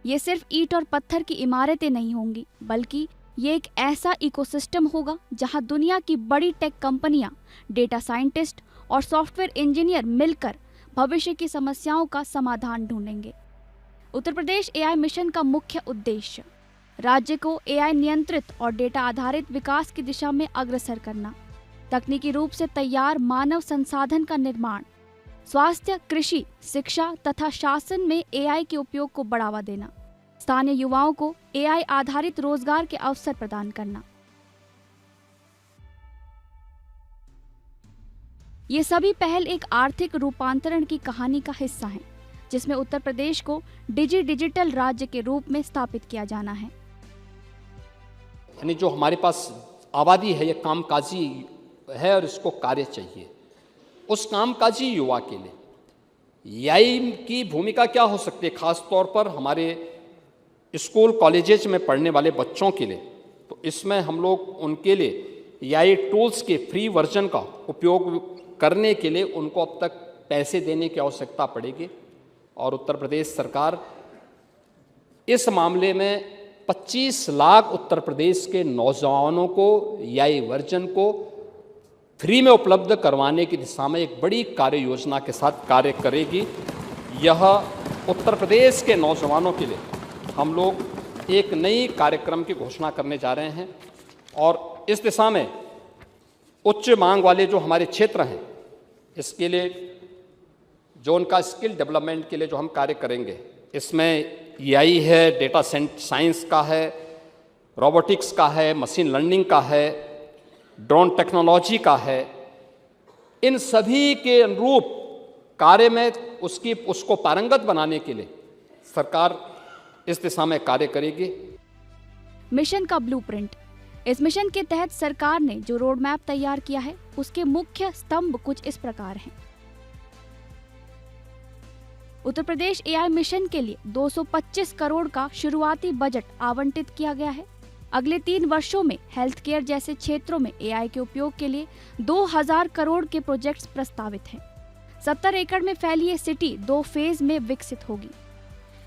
ये सिर्फ ईंट और पत्थर की इमारतें नहीं होंगी, बल्कि ये एक ऐसा इकोसिस्टम होगा जहाँ दुनिया की बड़ी टेक कंपनियां, डेटा साइंटिस्ट और सॉफ्टवेयर इंजीनियर मिलकर भविष्य की समस्याओं का समाधान ढूंढेंगे। उत्तर प्रदेश एआई मिशन का मुख्य उद्देश्य राज्य को एआई नियंत्रित और डेटा आधारित विकास की दिशा में अग्रसर करना, तकनीकी रूप से तैयार मानव संसाधन का निर्माण, स्वास्थ्य, कृषि, शिक्षा तथा शासन में एआई के उपयोग को बढ़ावा देना, स्थानीय युवाओं को एआई आधारित रोजगार के अवसर प्रदान करना। ये सभी पहल एक आर्थिक रूपांतरण की कहानी का हिस्सा हैं, जिसमें उत्तर प्रदेश को डिजिटल राज्य के रूप में स्थापित किया जाना है। यानी जो हमारे पास आबादी है, ये कामकाजी है और इसको कार्य चाहिए। उस कामकाजी युवा के लिए एआई की भूमिका क्या हो सकती है, खास तौर पर हमारे स्कूल कॉलेजेस में पढ़ने वाले बच्चों के लिए? तो इसमें हम लोग उनके लिए एआई टूल्स के फ्री वर्जन का उपयोग करने के लिए उनको अब तक पैसे देने की आवश्यकता पड़ेगी, और उत्तर प्रदेश सरकार इस मामले में 25 लाख उत्तर प्रदेश के नौजवानों को एआई वर्जन को फ्री में उपलब्ध करवाने की दिशा में एक बड़ी कार्य योजना के साथ कार्य करेगी। यह उत्तर प्रदेश के नौजवानों के लिए हम लोग एक नई कार्यक्रम की घोषणा करने जा रहे हैं, और इस दिशा में उच्च मांग वाले जो हमारे क्षेत्र हैं, इसके लिए जो उनका स्किल डेवलपमेंट के लिए जो हम कार्य करेंगे, इसमें एआई है, डेटा साइंस का है, रोबोटिक्स का है, मशीन लर्निंग का है, ड्रोन टेक्नोलॉजी का है। इन सभी के अनुरूप कार्य में उसको पारंगत बनाने के लिए सरकार इस दिशा में कार्य करेगी। मिशन का ब्लूप्रिंट। इस मिशन के तहत सरकार ने जो रोड मैप तैयार किया है, उसके मुख्य स्तंभ कुछ इस प्रकार हैं। उत्तर प्रदेश एआई मिशन के लिए 225 करोड़ का शुरुआती बजट आवंटित किया गया है। अगले 3 वर्षों में हेल्थ केयर जैसे क्षेत्रों में एआई के उपयोग के लिए 2000 करोड़ के प्रोजेक्ट्स प्रस्तावित हैं। 70 एकड़ में फैली ये सिटी 2 फेज में विकसित होगी।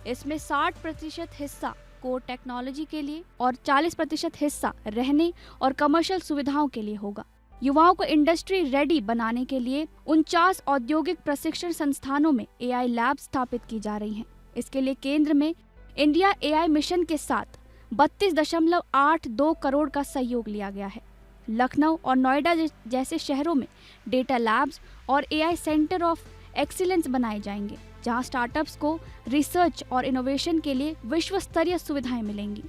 इसमें 60% हिस्सा कोर टेक्नोलॉजी के लिए और 40% हिस्सा रहने और कमर्शियल सुविधाओं के लिए होगा। युवाओं को इंडस्ट्री रेडी बनाने के लिए 49 औद्योगिक प्रशिक्षण संस्थानों में एआई लैब स्थापित की जा रही हैं। इसके लिए केंद्र में इंडिया एआई मिशन के साथ 32.82 करोड़ का सहयोग लिया गया है। लखनऊ और नोएडा जैसे शहरों में डेटा लैब्स और एआई सेंटर ऑफ एक्सीलेंस बनाए जाएंगे, जहां स्टार्टअप्स को रिसर्च और इनोवेशन के लिए विश्व स्तरीय सुविधाएं मिलेंगी।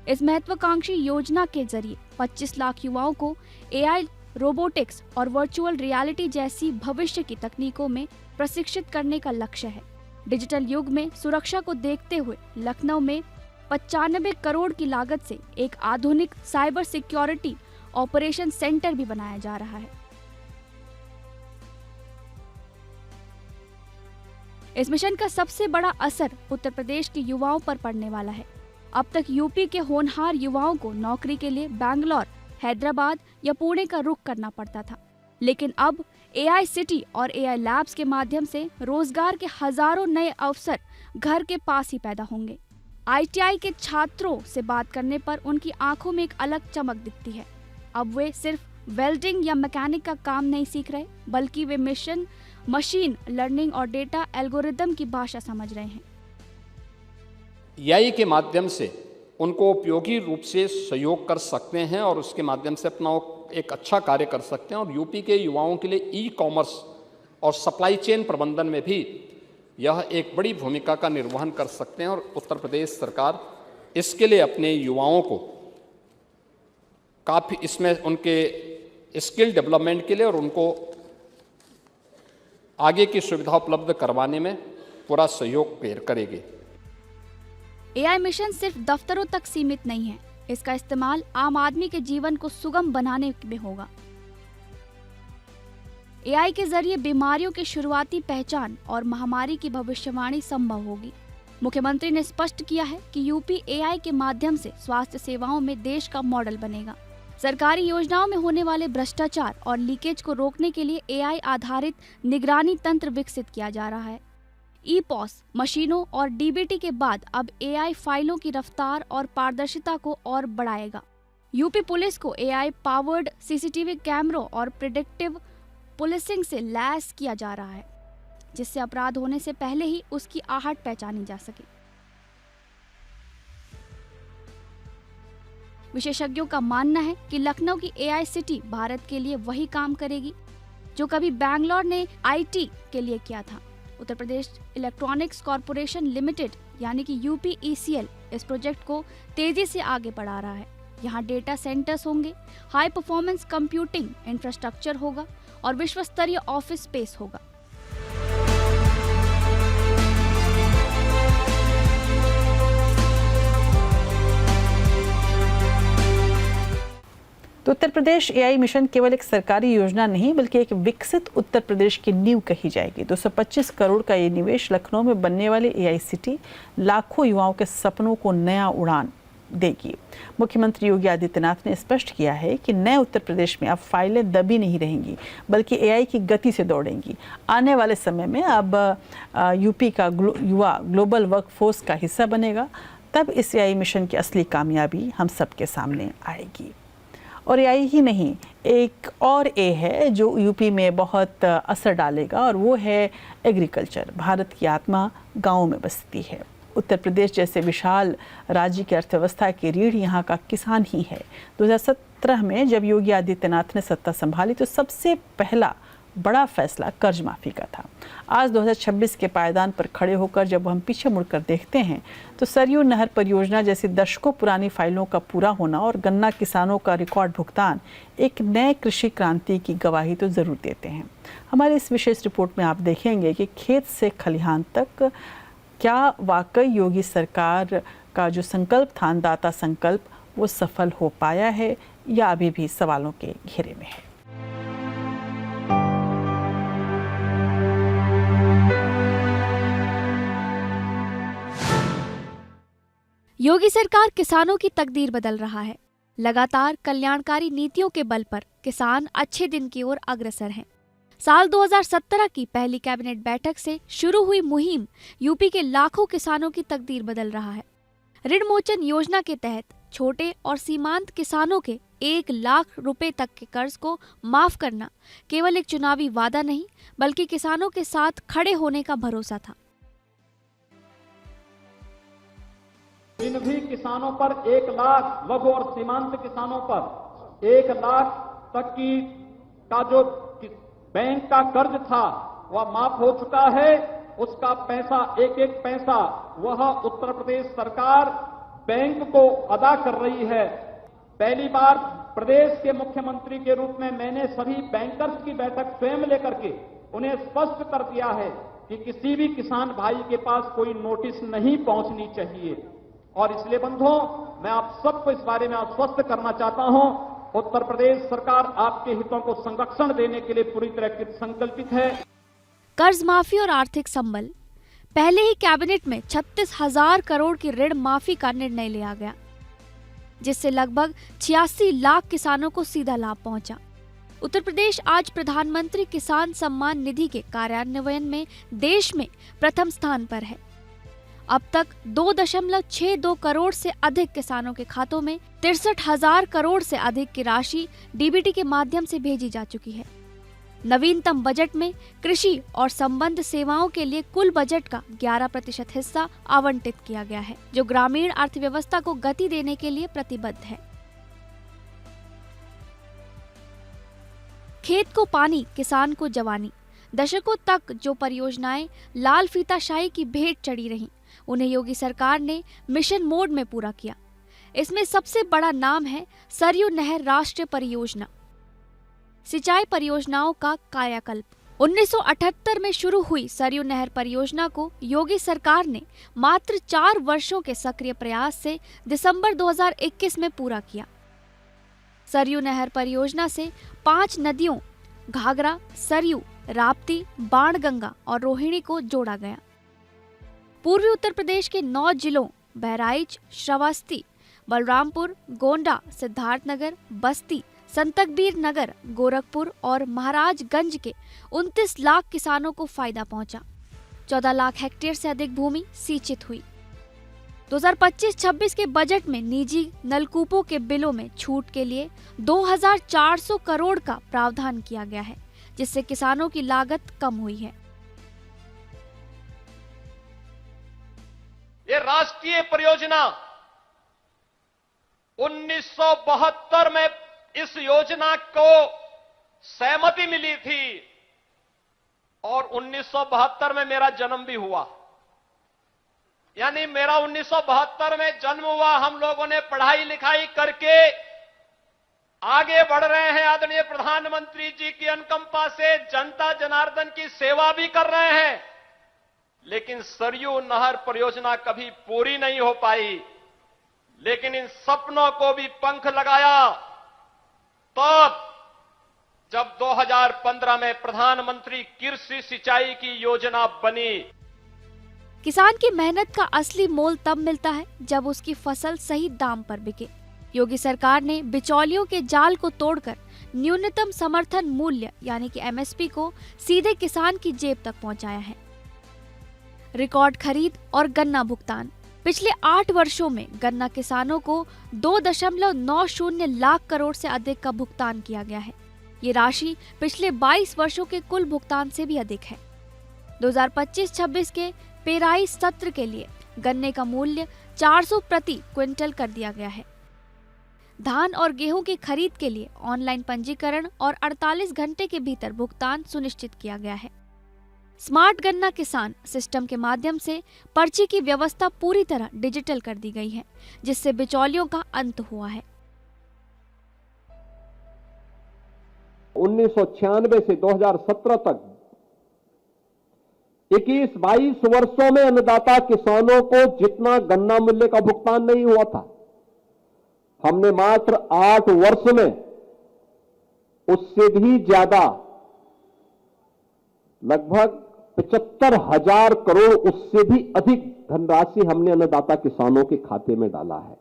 इस महत्वाकांक्षी योजना के जरिए 25 लाख युवाओं को एआई, रोबोटिक्स और वर्चुअल रियलिटी जैसी भविष्य की तकनीकों में प्रशिक्षित करने का लक्ष्य है। डिजिटल युग में सुरक्षा को देखते हुए लखनऊ में 95 करोड़ की लागत से एक आधुनिक साइबर सिक्योरिटी ऑपरेशन सेंटर भी बनाया जा रहा है। इस मिशन का सबसे बड़ा असर उत्तर प्रदेश के युवाओं पर पड़ने वाला है। अब तक यूपी के होनहार युवाओं को नौकरी के लिए बैंगलोर, हैदराबाद या पुणे का रुख करना पड़ता था, लेकिन अब एआई सिटी और एआई लैब्स के माध्यम से रोजगार के हजारों नए अवसर घर के पास ही पैदा होंगे। आईटीआई के छात्रों से बात करने पर उनकी आंखों में एक अलग चमक दिखती है। अब वे सिर्फ वेल्डिंग या मैकेनिक का काम नहीं सीख रहे, बल्कि वे मशीन लर्निंग और डेटा एल्गोरिदम की भाषा समझ रहे हैं। एआई के माध्यम से उनको उपयोगी रूप से सहयोग कर सकते हैं और उसके माध्यम से अपना एक अच्छा कार्य कर सकते हैं, और यूपी के युवाओं के लिए ई कॉमर्स और सप्लाई चेन प्रबंधन में भी यह एक बड़ी भूमिका का निर्वहन कर सकते हैं। और उत्तर प्रदेश सरकार इसके लिए अपने युवाओं को काफ़ी इसमें उनके स्किल डेवलपमेंट के लिए और उनको आगे की सुविधा उपलब्ध करवाने में पूरा सहयोग करेगी। एआई मिशन सिर्फ दफ्तरों तक सीमित नहीं है, इसका इस्तेमाल आम आदमी के जीवन को सुगम बनाने में होगा। एआई के जरिए बीमारियों की शुरुआती पहचान और महामारी की भविष्यवाणी संभव होगी। मुख्यमंत्री ने स्पष्ट किया है कि यूपी एआई के माध्यम से स्वास्थ्य सेवाओं में देश का मॉडल बनेगा। सरकारी योजनाओं में होने वाले भ्रष्टाचार और लीकेज को रोकने के लिए एआई आधारित निगरानी तंत्र विकसित किया जा रहा है। ई-पॉस मशीनों और डीबीटी के बाद अब एआई फाइलों की रफ्तार और पारदर्शिता को और बढ़ाएगा। यूपी पुलिस को एआई पावर्ड सीसीटीवी कैमरों और प्रिडिक्टिव पुलिसिंग से लैस किया जा रहा है, जिससे अपराध होने से पहले ही उसकी आहट पहचानी जा सके। विशेषज्ञों का मानना है कि लखनऊ की एआई सिटी भारत के लिए वही काम करेगी जो कभी बैंगलोर ने आईटी के लिए किया था। Uttar Pradesh electronics corporation limited यानी कि यूपीईसीएल इस प्रोजेक्ट को तेजी से आगे बढ़ा रहा है। यहाँ डेटा सेंटर्स होंगे, हाई परफॉर्मेंस कंप्यूटिंग इंफ्रास्ट्रक्चर होगा और विश्व स्तरीय ऑफिस स्पेस होगा। तो उत्तर प्रदेश एआई मिशन केवल एक सरकारी योजना नहीं बल्कि एक विकसित उत्तर प्रदेश की नींव कही जाएगी। 225 करोड़ का ये निवेश लखनऊ में बनने वाले एआई सिटी लाखों युवाओं के सपनों को नया उड़ान देगी। मुख्यमंत्री योगी आदित्यनाथ ने स्पष्ट किया है कि नए उत्तर प्रदेश में अब फाइलें दबी नहीं रहेंगी बल्कि एआई की गति से दौड़ेंगी। आने वाले समय में अब यूपी का युवा ग्लोबल वर्कफोर्स का हिस्सा बनेगा। तब इस एआई मिशन की असली कामयाबी हम सबके सामने आएगी। और एआई ही नहीं, एक और ए है जो यूपी में बहुत असर डालेगा और वो है एग्रीकल्चर। भारत की आत्मा गाँव में बसती है। उत्तर प्रदेश जैसे विशाल राज्य की अर्थव्यवस्था की रीढ़ यहाँ का किसान ही है। 2017 में जब योगी आदित्यनाथ ने सत्ता संभाली तो सबसे पहला बड़ा फैसला कर्ज माफी का था। आज 2026 के पायदान पर खड़े होकर जब हम पीछे मुड़कर देखते हैं तो सरयू नहर परियोजना जैसी दशकों पुरानी फाइलों का पूरा होना और गन्ना किसानों का रिकॉर्ड भुगतान एक नए कृषि क्रांति की गवाही तो जरूर देते हैं। हमारी इस विशेष रिपोर्ट में आप देखेंगे कि खेत से खलिहान तक क्या वाकई योगी सरकार का जो संकल्प था, अन्नदाता संकल्प, वो सफल हो पाया है या अभी भी सवालों के घेरे में है। योगी सरकार किसानों की तकदीर बदल रहा है। लगातार कल्याणकारी नीतियों के बल पर किसान अच्छे दिन की ओर अग्रसर हैं। साल 2017 की पहली कैबिनेट बैठक से शुरू हुई मुहिम यूपी के लाखों किसानों की तकदीर बदल रहा है। ऋण मोचन योजना के तहत छोटे और सीमांत किसानों के 1 लाख रुपए तक के कर्ज को माफ करना केवल एक चुनावी वादा नहीं बल्कि किसानों के साथ खड़े होने का भरोसा था। जिन भी किसानों पर 1 लाख, लघु और सीमांत किसानों पर 1 लाख तक का जो बैंक का कर्ज था वह माफ हो चुका है। उसका पैसा, एक पैसा वह उत्तर प्रदेश सरकार बैंक को अदा कर रही है। पहली बार प्रदेश के मुख्यमंत्री के रूप में मैंने सभी बैंकर्स की बैठक स्वयं लेकर के उन्हें स्पष्ट कर दिया है कि किसी भी किसान भाई के पास कोई नोटिस नहीं पहुंचनी चाहिए। और इसलिए बंधुओं, मैं आप सबको इस बारे में आश्वस्त करना चाहता हूं, उत्तर प्रदेश सरकार आपके हितों को संरक्षण देने के लिए पूरी तरह संकल्पित है। कर्ज माफी और आर्थिक संबल। पहले ही कैबिनेट में 36,000 करोड़ की ऋण माफी का निर्णय लिया गया, जिससे लगभग 86 लाख किसानों को सीधा लाभ पहुंचा। उत्तर प्रदेश आज प्रधानमंत्री किसान सम्मान निधि के कार्यान्वयन में देश में प्रथम स्थान पर है। अब तक 2.62 करोड़ से अधिक किसानों के खातों में 63,000 करोड़ से अधिक की राशि डीबीटी के माध्यम से भेजी जा चुकी है। नवीनतम बजट में कृषि और संबद्ध सेवाओं के लिए कुल बजट का 11% हिस्सा आवंटित किया गया है, जो ग्रामीण अर्थव्यवस्था को गति देने के लिए प्रतिबद्ध है। खेत को पानी, किसान को जवानी। दशकों तक जो परियोजनाएं लाल फीताशाही की भेंट चढ़ी रहीं, उन्हें योगी सरकार ने मिशन मोड में पूरा किया। इसमें सबसे बड़ा नाम है सरयू नहर राष्ट्रीय परियोजना। सिंचाई परियोजनाओं का कायाकल्प। 1978 में शुरू हुई सरयू नहर परियोजना को योगी सरकार ने मात्र 4 वर्षों के सक्रिय प्रयास से दिसंबर 2021 में पूरा किया। सरयू नहर परियोजना से 5 नदियों घाघरा, सरयू, राप्ती, बाणगंगा और रोहिणी को जोड़ा गया। पूर्वी उत्तर प्रदेश के 9 जिलों बहराइच, श्रावस्ती, बलरामपुर, गोंडा, सिद्धार्थनगर, बस्ती, संतकबीर नगर, गोरखपुर और महाराजगंज के 29 लाख किसानों को फायदा पहुंचा। 14 लाख हेक्टेयर से अधिक भूमि सिंचित हुई। 2025-26 के बजट में निजी नलकूपों के बिलों में छूट के लिए 2,400 करोड़ का प्रावधान किया गया है, जिससे किसानों की लागत कम हुई है। ये राष्ट्रीय परियोजना 1972 में इस योजना को सहमति मिली थी और 1972 में मेरा जन्म भी हुआ। यानी मेरा 1972 में जन्म हुआ। हम लोगों ने पढ़ाई लिखाई करके आगे बढ़ रहे हैं। आदरणीय प्रधानमंत्री जी की अनुकंपा से जनता जनार्दन की सेवा भी कर रहे हैं, लेकिन सरयू नहर परियोजना कभी पूरी नहीं हो पाई। लेकिन इन सपनों को भी पंख लगाया तब जब 2015 में प्रधानमंत्री कृषि सिंचाई की योजना बनी। किसान की मेहनत का असली मोल तब मिलता है जब उसकी फसल सही दाम पर बिके। योगी सरकार ने बिचौलियों के जाल को तोड़कर न्यूनतम समर्थन मूल्य यानी कि एमएसपी को सीधे किसान की जेब तक पहुंचाया है। रिकॉर्ड खरीद और गन्ना भुगतान। पिछले 8 वर्षों में गन्ना किसानों को 2.90 लाख करोड़ से अधिक का भुगतान किया गया है। ये राशि पिछले 22 वर्षों के कुल भुगतान से भी अधिक है। 2025-26 के पेराई सत्र के लिए गन्ने का मूल्य 400 प्रति क्विंटल कर दिया गया है। धान और गेहूं की खरीद के लिए ऑनलाइन पंजीकरण और 48 घंटे के भीतर भुगतान सुनिश्चित किया गया है। स्मार्ट गन्ना किसान सिस्टम के माध्यम से पर्ची की व्यवस्था पूरी तरह डिजिटल कर दी गई है, जिससे बिचौलियों का अंत हुआ है। 1996 से 2017 तक 21-22 वर्षों में अन्नदाता किसानों को जितना गन्ना मूल्य का भुगतान नहीं हुआ था, हमने मात्र 8 वर्ष में उससे भी ज्यादा लगभग 75,000 करोड़ उससे भी अधिक धनराशि हमने अन्नदाता किसानों के खाते में डाला है।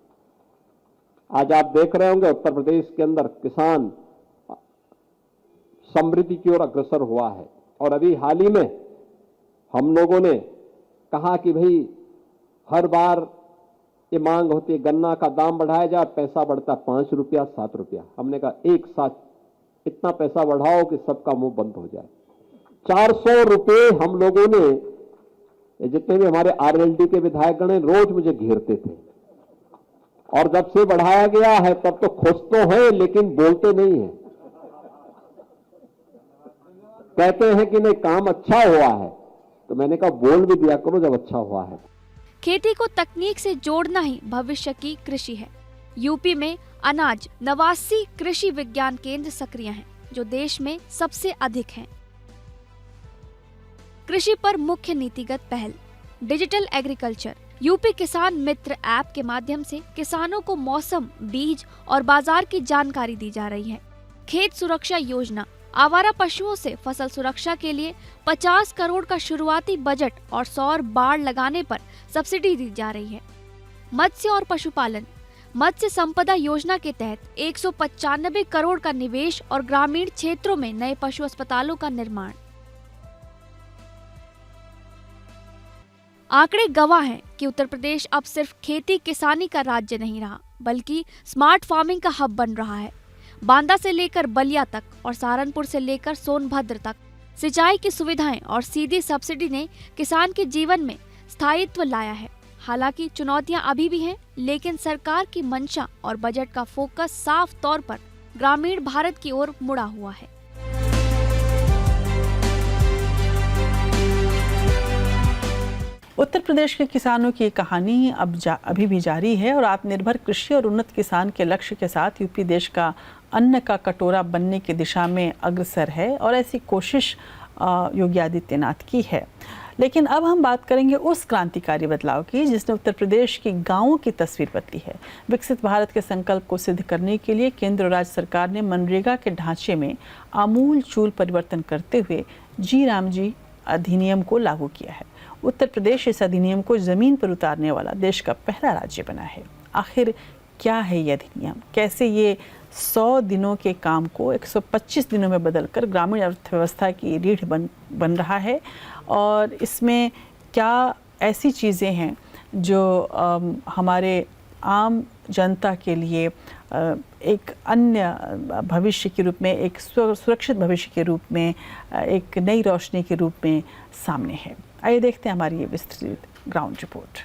आज आप देख रहे होंगे उत्तर प्रदेश के अंदर किसान समृद्धि की ओर अग्रसर हुआ है। और अभी हाल ही में हम लोगों ने कहा कि भाई हर बार ये मांग होती है गन्ना का दाम बढ़ाया जाए, पैसा बढ़ता 5 रुपया 7 रुपया। हमने कहा एक साथ इतना पैसा बढ़ाओ कि सबका मुंह बंद हो जाए। 400 रुपये हम लोगों ने, जितने भी हमारे आरएलडी के विधायकगण हैं, रोज मुझे घेरते थे। और जब से बढ़ाया गया है तब तो खुश तो हैं लेकिन बोलते नहीं हैं। कहते हैं कि नहीं काम अच्छा हुआ है, तो मैंने कहा बोल भी दिया करो जब अच्छा हुआ है। खेती को तकनीक से जोड़ना ही भविष्य की कृषि है। यूपी में अनाज 89 कृषि विज्ञान केंद्र सक्रिय हैं, जो देश में सबसे अधिक हैं। कृषि पर मुख्य नीतिगत पहल। Digital agriculture. यूपी किसान मित्र ऐप के माध्यम से किसानों को मौसम, बीज और बाजार की जानकारी दी जा रही है। खेत सुरक्षा योजना। आवारा पशुओं से फसल सुरक्षा के लिए 50 करोड़ का शुरुआती बजट और सौर बाड़ लगाने पर सब्सिडी दी जा रही है। मत्स्य और पशुपालन। मत्स्य संपदा योजना के तहत 195 करोड़ का निवेश और ग्रामीण क्षेत्रों में नए पशु अस्पतालों का निर्माण। आंकड़े गवाह हैं कि उत्तर प्रदेश अब सिर्फ खेती किसानी का राज्य नहीं रहा, बल्कि स्मार्ट फार्मिंग का हब बन रहा है। बांदा से लेकर बलिया तक और सहारनपुर से लेकर सोनभद्र तक सिंचाई की सुविधाएं और सीधी सब्सिडी ने किसान के जीवन में स्थायित्व लाया है। हालांकि चुनौतियां अभी भी हैं, लेकिन सरकार की मंशा और बजट का फोकस साफ तौर पर ग्रामीण भारत की ओर मुड़ा हुआ है। उत्तर प्रदेश के किसानों की कहानी अभी भी जारी है और आत्मनिर्भर कृषि और उन्नत किसान के लक्ष्य के साथ यूपी देश का अन्न का कटोरा बनने की दिशा में अग्रसर है और ऐसी कोशिश योगी आदित्यनाथ की है। लेकिन अब हम बात करेंगे उस क्रांतिकारी बदलाव की जिसने उत्तर प्रदेश की गांवों की तस्वीर बदली है। विकसित भारत के संकल्प को सिद्ध करने के लिए केंद्र और राज्य सरकार ने मनरेगा के ढांचे में आमूल चूल परिवर्तन करते हुए जी राम जी अधिनियम को लागू किया है। उत्तर प्रदेश इस अधिनियम को जमीन पर उतारने वाला देश का पहला राज्य बना है। आखिर क्या है ये अधिनियम? कैसे ये 100 दिनों के काम को 125 दिनों में बदलकर ग्रामीण अर्थव्यवस्था की रीढ़ बन रहा है? और इसमें क्या ऐसी चीज़ें हैं जो हमारे आम जनता के लिए एक अन्य भविष्य के रूप में, एक सुरक्षित भविष्य के रूप में, एक नई रोशनी के रूप में सामने है? आइए देखते हैं हमारी ये विस्तृत ग्राउंड रिपोर्ट।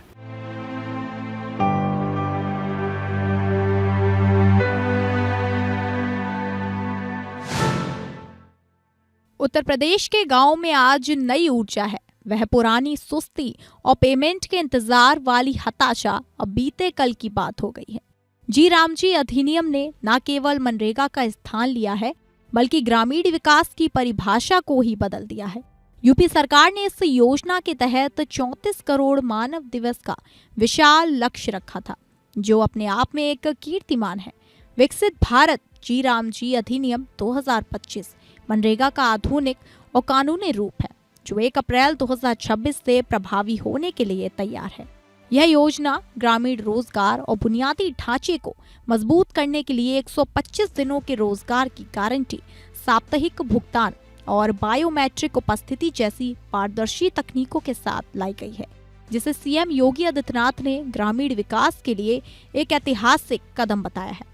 उत्तर प्रदेश के गांव में आज नई ऊर्जा है। वह पुरानी सुस्ती और पेमेंट के इंतजार वाली हताशा अब बीते कल की बात हो गई है। जी राम जी अधिनियम ने न केवल मनरेगा का स्थान लिया है, बल्कि ग्रामीण विकास की परिभाषा को ही बदल दिया है। यूपी सरकार ने इस योजना के तहत 34 करोड़ मानव दिवस का विशाल लक्ष्य रखा था, जो अपने आप में एक कीर्तिमान है। विकसित भारत जी राम जी अधिनियम 2025 मनरेगा का आधुनिक और कानूनी रूप है जो 1 अप्रैल 2026 से प्रभावी होने के लिए तैयार है। यह योजना ग्रामीण रोजगार और बुनियादी ढांचे को मजबूत करने के लिए 125 दिनों के रोजगार की गारंटी, साप्ताहिक भुगतान और बायोमेट्रिक उपस्थिति जैसी पारदर्शी तकनीकों के साथ लाई गई है, जिसे सीएम योगी आदित्यनाथ ने ग्रामीण विकास के लिए एक ऐतिहासिक कदम बताया है।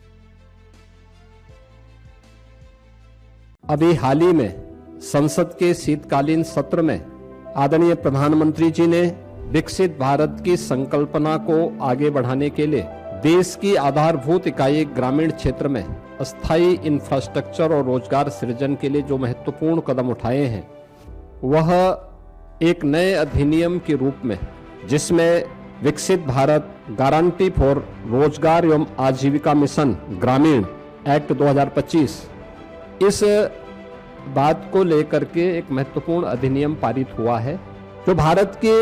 अभी हाल ही में संसद के शीतकालीन सत्र में आदरणीय प्रधानमंत्री जी ने विकसित भारत की संकल्पना को आगे बढ़ाने के लिए देश की आधारभूत इकाई ग्रामीण क्षेत्र में अस्थायी इंफ्रास्ट्रक्चर और रोजगार सृजन के लिए जो महत्वपूर्ण कदम उठाए हैं, वह एक नए अधिनियम के रूप में, जिसमें विकसित भारत गारंटी फॉर रोजगार एवं आजीविका मिशन ग्रामीण एक्ट 2025, इस बात को लेकर के एक महत्वपूर्ण अधिनियम पारित हुआ है जो भारत के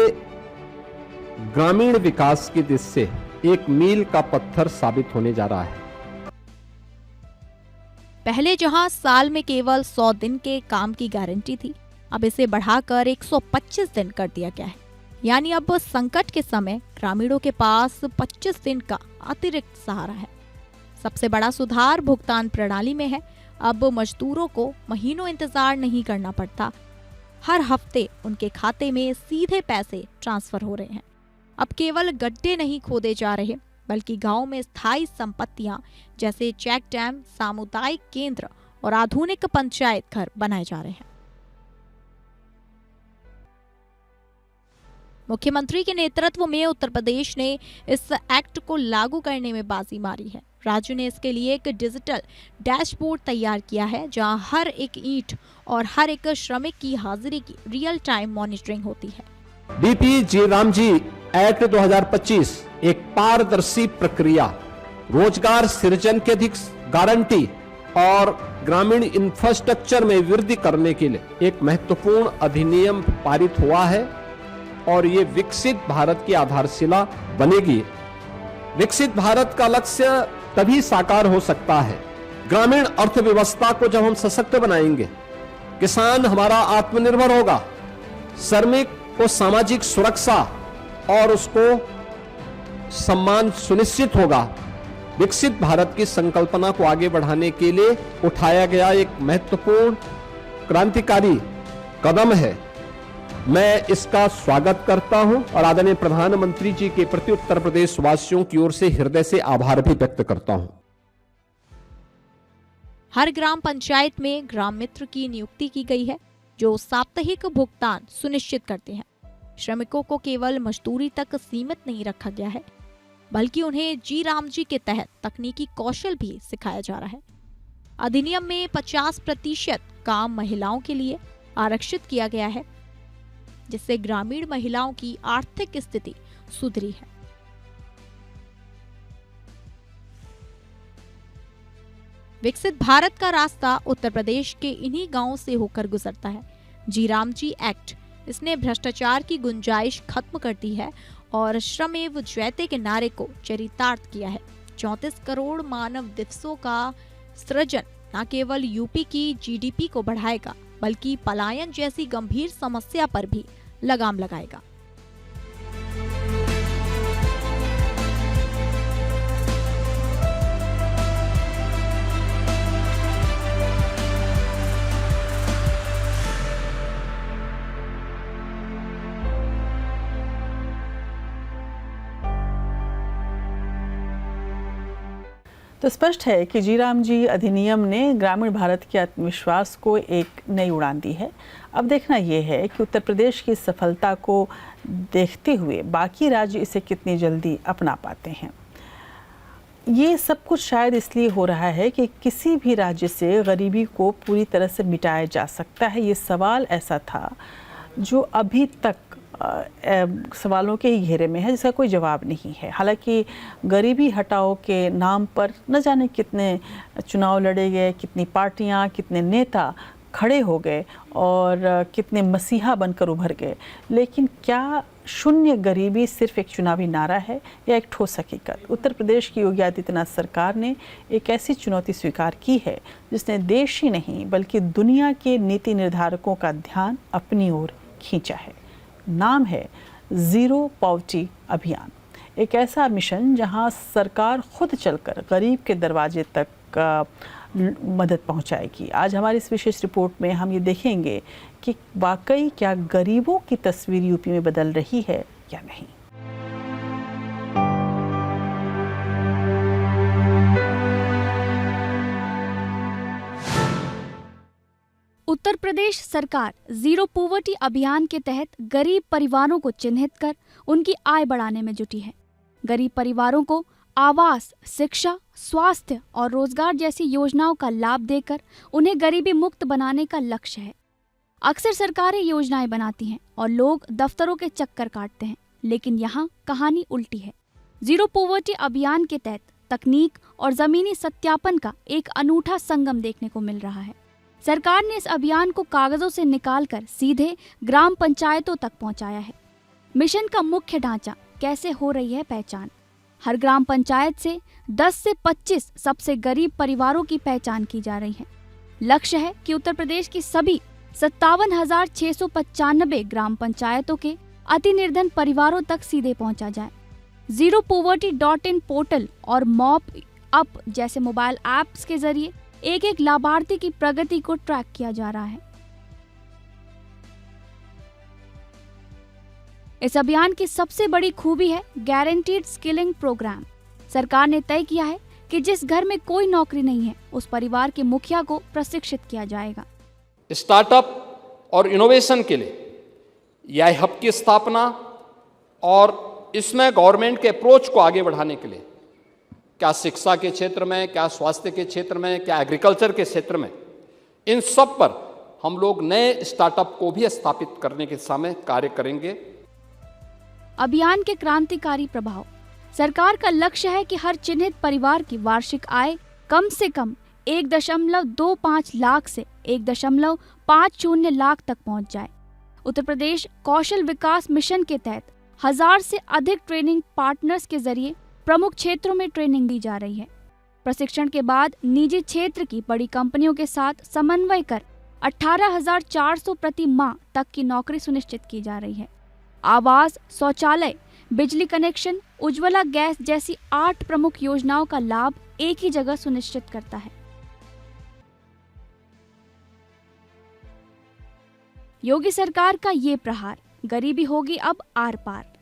ग्रामीण विकास की दिशा से एक मील का पत्थर साबित होने जा रहा है। पहले जहां साल में केवल 100 दिन के काम की गारंटी थी, अब इसे बढ़ाकर 125 दिन कर दिया गया है। यानी अब संकट के समय ग्रामीणों के पास 25 दिन का अतिरिक्त सहारा है। सबसे बड़ा सुधार भुगतान प्रणाली में है। अब मजदूरों को महीनों इंतजार नहीं करना पड़ता, हर हफ्ते उनके खाते में सीधे पैसे ट्रांसफर हो रहे हैं। अब केवल गड्ढे नहीं खोदे जा रहे, बल्कि गांव में स्थायी संपत्तियां जैसे चेक डैम, सामुदायिक केंद्र और आधुनिक पंचायत घर बनाए जा रहे हैं। मुख्यमंत्री के नेतृत्व में उत्तर प्रदेश ने इस एक्ट को लागू करने में बाजी मारी है। राज्य ने इसके लिए एक डिजिटल डैशबोर्ड तैयार किया है, जहां हर एक ईंट और हर एक श्रमिक की हाजिरी की रियल टाइम मॉनिटरिंग होती है। बीपी जी राम जी एक्ट 2025 एक पारदर्शी प्रक्रिया, रोजगार सृजन की अधिक गारंटी और ग्रामीण इंफ्रास्ट्रक्चर में वृद्धि करने के लिए एक महत्वपूर्ण अधिनियम पारित हुआ है और ये विकसित भारत की आधारशिला बनेगी। विकसित भारत का लक्ष्य तभी साकार हो सकता है, ग्रामीण अर्थव्यवस्था को जब हम सशक्त बनाएंगे, किसान हमारा आत्मनिर्भर होगा, श्रमिक को सामाजिक सुरक्षा और उसको सम्मान सुनिश्चित होगा। विकसित भारत की संकल्पना को आगे बढ़ाने के लिए उठाया गया एक महत्वपूर्ण क्रांतिकारी कदम है। मैं इसका स्वागत करता हूं और आदरणीय प्रधानमंत्री जी के प्रति उत्तर प्रदेश वासियों की ओर से हृदय से आभार भी व्यक्त करता हूं। हर ग्राम पंचायत में ग्राम मित्र की नियुक्ति की गई है, जो साप्ताहिक भुगतान सुनिश्चित करते हैं। श्रमिकों को केवल मजदूरी तक सीमित नहीं रखा गया है, बल्कि उन्हें जी राम जी के तहत तकनीकी कौशल भी सिखाया जा रहा है। अधिनियम में 50% काम महिलाओं के लिए आरक्षित किया गया है, जिससे ग्रामीण महिलाओं की आर्थिक स्थिति सुधरी है। विकसित भारत का रास्ता उत्तर प्रदेश के इन्हीं गांवों से होकर गुजरता है। जी राम जी एक्ट, इसने भ्रष्टाचार की गुंजाइश खत्म कर दी है और श्रमेव जयते के नारे को चरितार्थ किया है। 34 करोड़ मानव दिवसों का सृजन न केवल यूपी की जीडीपी को बढ़ाएगा, बल्कि पलायन जैसी गंभीर समस्या पर भी लगाम लगाएगा। तो स्पष्ट है कि जी राम जी अधिनियम ने ग्रामीण भारत के आत्मविश्वास को एक नई उड़ान दी है। अब देखना यह है कि उत्तर प्रदेश की सफलता को देखते हुए बाकी राज्य इसे कितनी जल्दी अपना पाते हैं। ये सब कुछ शायद इसलिए हो रहा है कि किसी भी राज्य से गरीबी को पूरी तरह से मिटाया जा सकता है। ये सवाल ऐसा था जो अभी तक सवालों के ही घेरे में है, जिसका कोई जवाब नहीं है। हालांकि गरीबी हटाओ के नाम पर न जाने कितने चुनाव लड़े गए, कितनी पार्टियां, कितने नेता खड़े हो गए और कितने मसीहा बनकर उभर गए, लेकिन क्या शून्य गरीबी सिर्फ एक चुनावी नारा है या एक ठोस हकीकत? उत्तर प्रदेश की योगी आदित्यनाथ सरकार ने एक ऐसी चुनौती स्वीकार की है जिसने देश ही नहीं बल्कि दुनिया के नीति निर्धारकों का ध्यान अपनी ओर खींचा है। नाम है ज़ीरो पॉवर्टी अभियान। एक ऐसा मिशन जहां सरकार खुद चलकर गरीब के दरवाजे तक मदद पहुंचाएगी। आज हमारी इस विशेष रिपोर्ट में हम ये देखेंगे कि वाकई क्या गरीबों की तस्वीर यूपी में बदल रही है या नहीं। उत्तर प्रदेश सरकार जीरो पॉवर्टी अभियान के तहत गरीब परिवारों को चिन्हित कर उनकी आय बढ़ाने में जुटी है। गरीब परिवारों को आवास, शिक्षा, स्वास्थ्य और रोजगार जैसी योजनाओं का लाभ देकर उन्हें गरीबी मुक्त बनाने का लक्ष्य है। अक्सर सरकारें योजनाएं बनाती हैं और लोग दफ्तरों के चक्कर काटते हैं, लेकिन यहाँ कहानी उल्टी है। जीरो पॉवर्टी अभियान के तहत तकनीक और जमीनी सत्यापन का एक अनूठा संगम देखने को मिल रहा है। सरकार ने इस अभियान को कागजों से निकालकर सीधे ग्राम पंचायतों तक पहुंचाया है। मिशन का मुख्य ढांचा, कैसे हो रही है पहचान। हर ग्राम पंचायत से 10 से 25 सबसे गरीब परिवारों की पहचान की जा रही है। लक्ष्य है कि उत्तर प्रदेश की सभी 57,695 ग्राम पंचायतों के अति निर्धन परिवारों तक सीधे पहुंचा जाए। ZeroPoverty.in पोर्टल और मॉप अप जैसे मोबाइल ऐप्स के जरिए एक एक लाभार्थी की प्रगति को ट्रैक किया जा रहा है। इस अभियान की सबसे बड़ी खूबी है गारंटीड स्किलिंग प्रोग्राम। सरकार ने तय किया है कि जिस घर में कोई नौकरी नहीं है उस परिवार के मुखिया को प्रशिक्षित किया जाएगा। स्टार्टअप और इनोवेशन के लिए यह हब की स्थापना और इसमें गवर्नमेंट के अप्रोच को आगे बढ़ाने के लिए क्या शिक्षा के क्षेत्र में, क्या स्वास्थ्य के क्षेत्र में, क्या एग्रीकल्चर के क्षेत्र में, इन सब पर हम लोग नए स्टार्टअप को भी स्थापित करने के दिशा में कार्य करेंगे। अभियान के क्रांतिकारी प्रभाव। सरकार का लक्ष्य है कि हर चिन्हित परिवार की वार्षिक आय कम से कम 1.25 लाख से 1.50 लाख तक पहुंच जाए। उत्तर प्रदेश कौशल विकास मिशन के तहत 1000 से अधिक ट्रेनिंग पार्टनर्स के जरिए प्रमुख क्षेत्रों में ट्रेनिंग दी जा रही है। प्रशिक्षण के बाद निजी क्षेत्र की बड़ी कंपनियों के साथ समन्वय कर 18,400 प्रति माह तक की नौकरी सुनिश्चित की जा रही है। आवास, शौचालय, बिजली कनेक्शन, उज्ज्वला गैस जैसी 8 प्रमुख योजनाओं का लाभ एक ही जगह सुनिश्चित करता है। योगी सरकार का ये प्रहार, गरीबी होगी अब आर पार।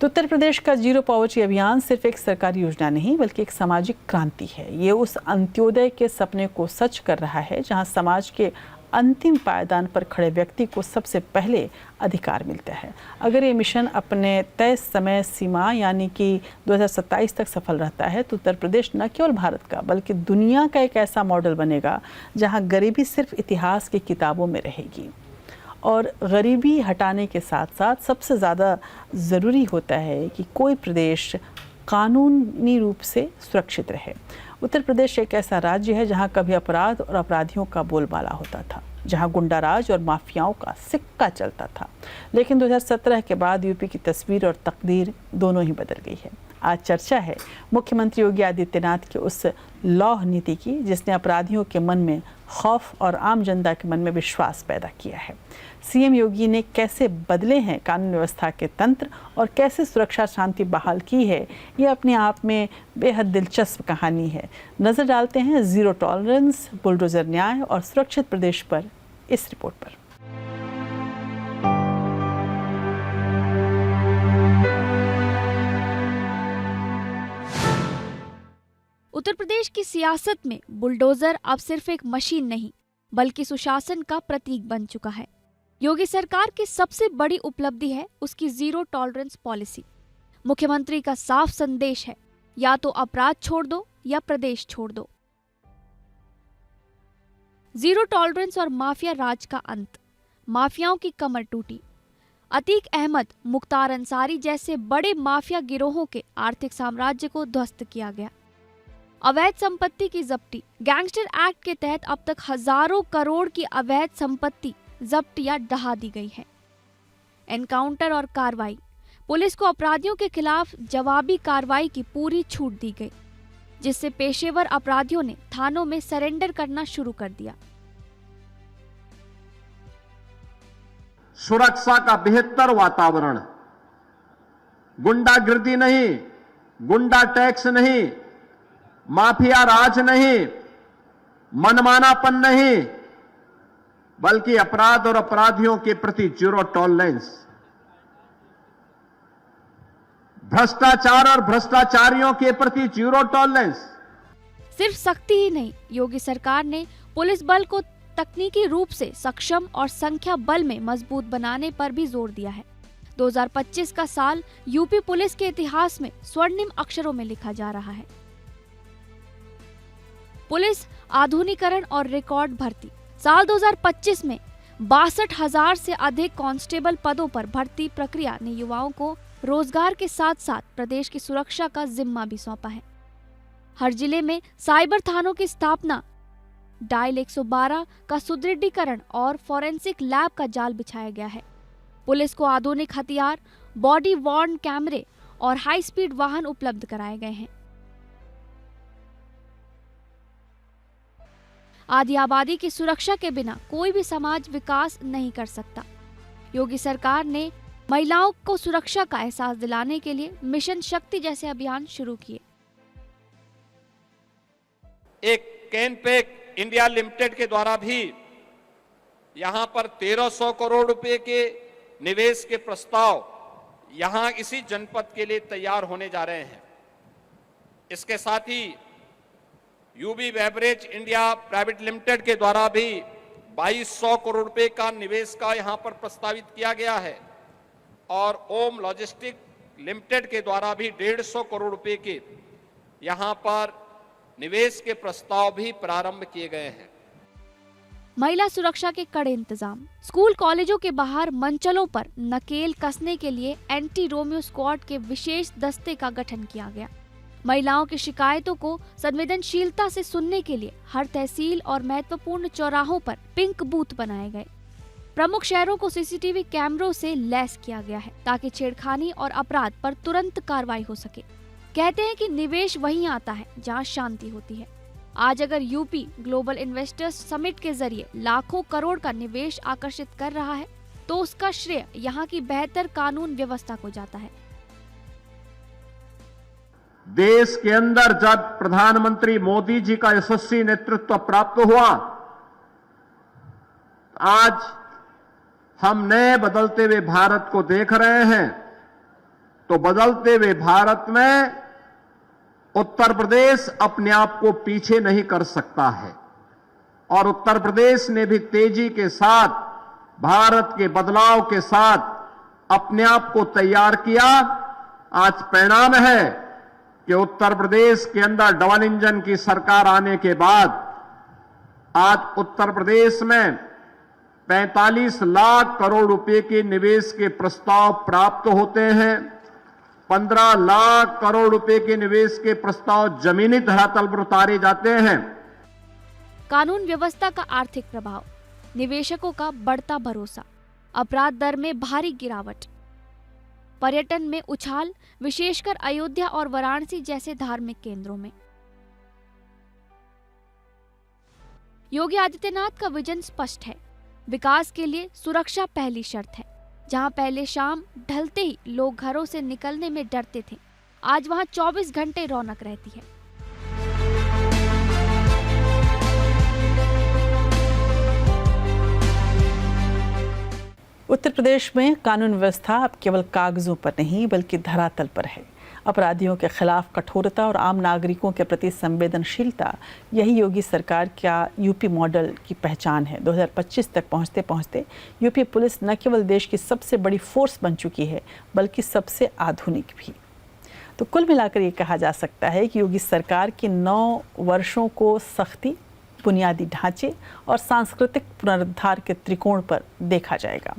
तो उत्तर प्रदेश का जीरो पॉवर्टी अभियान सिर्फ एक सरकारी योजना नहीं बल्कि एक सामाजिक क्रांति है। ये उस अंत्योदय के सपने को सच कर रहा है जहां समाज के अंतिम पायदान पर खड़े व्यक्ति को सबसे पहले अधिकार मिलता है। अगर ये मिशन अपने तय समय सीमा यानी कि 2027 तक सफल रहता है तो उत्तर प्रदेश न केवल भारत का बल्कि दुनिया का एक ऐसा मॉडल बनेगा जहां गरीबी सिर्फ इतिहास की किताबों में रहेगी। और गरीबी हटाने के साथ साथ सबसे ज़्यादा ज़रूरी होता है कि कोई प्रदेश कानूनी रूप से सुरक्षित रहे। उत्तर प्रदेश एक ऐसा राज्य है जहां कभी अपराध और अपराधियों का बोलबाला होता था, जहां गुंडाराज और माफियाओं का सिक्का चलता था। लेकिन 2017 के बाद यूपी की तस्वीर और तकदीर दोनों ही बदल गई है। आज चर्चा है मुख्यमंत्री योगी आदित्यनाथ की उस लौह नीति की जिसने अपराधियों के मन में खौफ और आम जनता के मन में विश्वास पैदा किया है। सीएम योगी ने कैसे बदले हैं कानून व्यवस्था के तंत्र और कैसे सुरक्षा शांति बहाल की है, ये अपने आप में बेहद दिलचस्प कहानी है। नज़र डालते हैं जीरो टॉलरेंस, बुलडोजर न्याय और सुरक्षित प्रदेश पर इस रिपोर्ट पर। उत्तर प्रदेश की सियासत में बुलडोजर अब सिर्फ एक मशीन नहीं बल्कि सुशासन का प्रतीक बन चुका है। योगी सरकार की सबसे बड़ी उपलब्धि है उसकी जीरो टॉलरेंस पॉलिसी। मुख्यमंत्री का साफ संदेश है, या तो अपराध छोड़ दो या प्रदेश छोड़ दो। जीरो टॉलरेंस और माफिया राज का अंत। माफियाओं की कमर टूटी। अतीक अहमद, मुख्तार अंसारी जैसे बड़े माफिया गिरोहों के आर्थिक साम्राज्य को ध्वस्त किया गया। अवैध संपत्ति की जब्ती। गैंगस्टर एक्ट के तहत अब तक हजारों करोड़ की अवैध संपत्ति जब्त या ढहा दी गई है। एनकाउंटर और कार्रवाई। पुलिस को अपराधियों के खिलाफ जवाबी कार्रवाई की पूरी छूट दी गई, जिससे पेशेवर अपराधियों ने थानों में सरेंडर करना शुरू कर दिया। सुरक्षा का बेहतर वातावरण, गुंडागिर्दी नहीं, गुंडा टैक्स नहीं, माफिया राज नहीं, मनमानापन नहीं, बल्कि अपराध और अपराधियों के प्रति जीरो टॉलरेंस। भ्रष्टाचार और भ्रष्टाचारियों के प्रति जीरो टॉलरेंस। सिर्फ सख्ती ही नहीं, योगी सरकार ने पुलिस बल को तकनीकी रूप से सक्षम और संख्या बल में मजबूत बनाने पर भी जोर दिया है। 2025 का साल यूपी पुलिस के इतिहास में स्वर्णिम अक्षरों में लिखा जा रहा है। पुलिस आधुनिकीकरण और रिकॉर्ड भर्ती। साल 2025 में 62,000 से अधिक कांस्टेबल पदों पर भर्ती प्रक्रिया ने युवाओं को रोजगार के साथ साथ प्रदेश की सुरक्षा का जिम्मा भी सौंपा है। हर जिले में साइबर थानों की स्थापना, डायल 112 का सुदृढ़ीकरण और फॉरेंसिक लैब का जाल बिछाया गया है। पुलिस को आधुनिक हथियार, बॉडी वॉर्न कैमरे और हाई स्पीड वाहन उपलब्ध कराए गए हैं। आधी आबादी की सुरक्षा के बिना कोई भी समाज विकास नहीं कर सकता। योगी सरकार ने महिलाओं को सुरक्षा का एहसास दिलाने के लिए मिशन शक्ति जैसे अभियान शुरू किए। एक कैनपेक इंडिया लिमिटेड के द्वारा भी यहां पर 1300 करोड़ रुपए के निवेश के प्रस्ताव यहां इसी जनपद के लिए तैयार होने जा रहे हैं। इसके साथ ही UB Beverage India private limited के द्वारा भी 2200 करोड़ रुपए का निवेश का यहां पर प्रस्तावित किया गया है और ओम लॉजिस्टिक लिमिटेड के द्वारा भी 150 करोड़ रुपए के यहां पर निवेश के प्रस्ताव भी प्रारंभ किए गए हैं। महिला सुरक्षा के कड़े इंतजाम। स्कूल कॉलेजों के बाहर मंचलों पर नकेल कसने के लिए एंटी रोमियो स्क्वाड के विशेष दस्ते का गठन किया गया। महिलाओं की शिकायतों को संवेदनशीलता से सुनने के लिए हर तहसील और महत्वपूर्ण चौराहों पर पिंक बूथ बनाए गए। प्रमुख शहरों को सीसीटीवी कैमरों से लैस किया गया है ताकि छेड़खानी और अपराध पर तुरंत कार्रवाई हो सके। कहते हैं कि निवेश वहीं आता है जहां शांति होती है। आज अगर यूपी ग्लोबल इन्वेस्टर्स समिट के जरिए लाखों करोड़ का निवेश आकर्षित कर रहा है तो उसका श्रेय यहाँ की बेहतर कानून व्यवस्था को जाता है। देश के अंदर जब प्रधानमंत्री मोदी जी का यशस्वी नेतृत्व प्राप्त हुआ, आज हम नए बदलते हुए भारत को देख रहे हैं। तो बदलते हुए भारत में उत्तर प्रदेश अपने आप को पीछे नहीं कर सकता है और उत्तर प्रदेश ने भी तेजी के साथ भारत के बदलाव के साथ अपने आप को तैयार किया। आज परिणाम है कि उत्तर प्रदेश के अंदर डबल इंजन की सरकार आने के बाद आज उत्तर प्रदेश में 45 लाख करोड़ रुपए के निवेश के प्रस्ताव प्राप्त होते हैं। 15 लाख करोड़ रुपए के निवेश के प्रस्ताव जमीनी धरातल पर उतारे जाते हैं। कानून व्यवस्था का आर्थिक प्रभाव, निवेशकों का बढ़ता भरोसा, अपराध दर में भारी गिरावट, पर्यटन में उछाल, विशेषकर अयोध्या और वाराणसी जैसे धार्मिक केंद्रों में। योगी आदित्यनाथ का विजन स्पष्ट है। विकास के लिए सुरक्षा पहली शर्त है। जहां पहले शाम ढलते ही लोग घरों से निकलने में डरते थे, आज वहां 24 घंटे रौनक रहती है। उत्तर प्रदेश में कानून व्यवस्था अब केवल कागजों पर नहीं बल्कि धरातल पर है। अपराधियों के खिलाफ कठोरता और आम नागरिकों के प्रति संवेदनशीलता, यही योगी सरकार का यूपी मॉडल की पहचान है। 2025 तक पहुंचते पहुंचते यूपी पुलिस न केवल देश की सबसे बड़ी फोर्स बन चुकी है बल्कि सबसे आधुनिक भी। तो कुल मिलाकर ये कहा जा सकता है कि योगी सरकार के 9 वर्षों को सख्ती, बुनियादी ढांचे और सांस्कृतिक पुनरुद्धार के त्रिकोण पर देखा जाएगा।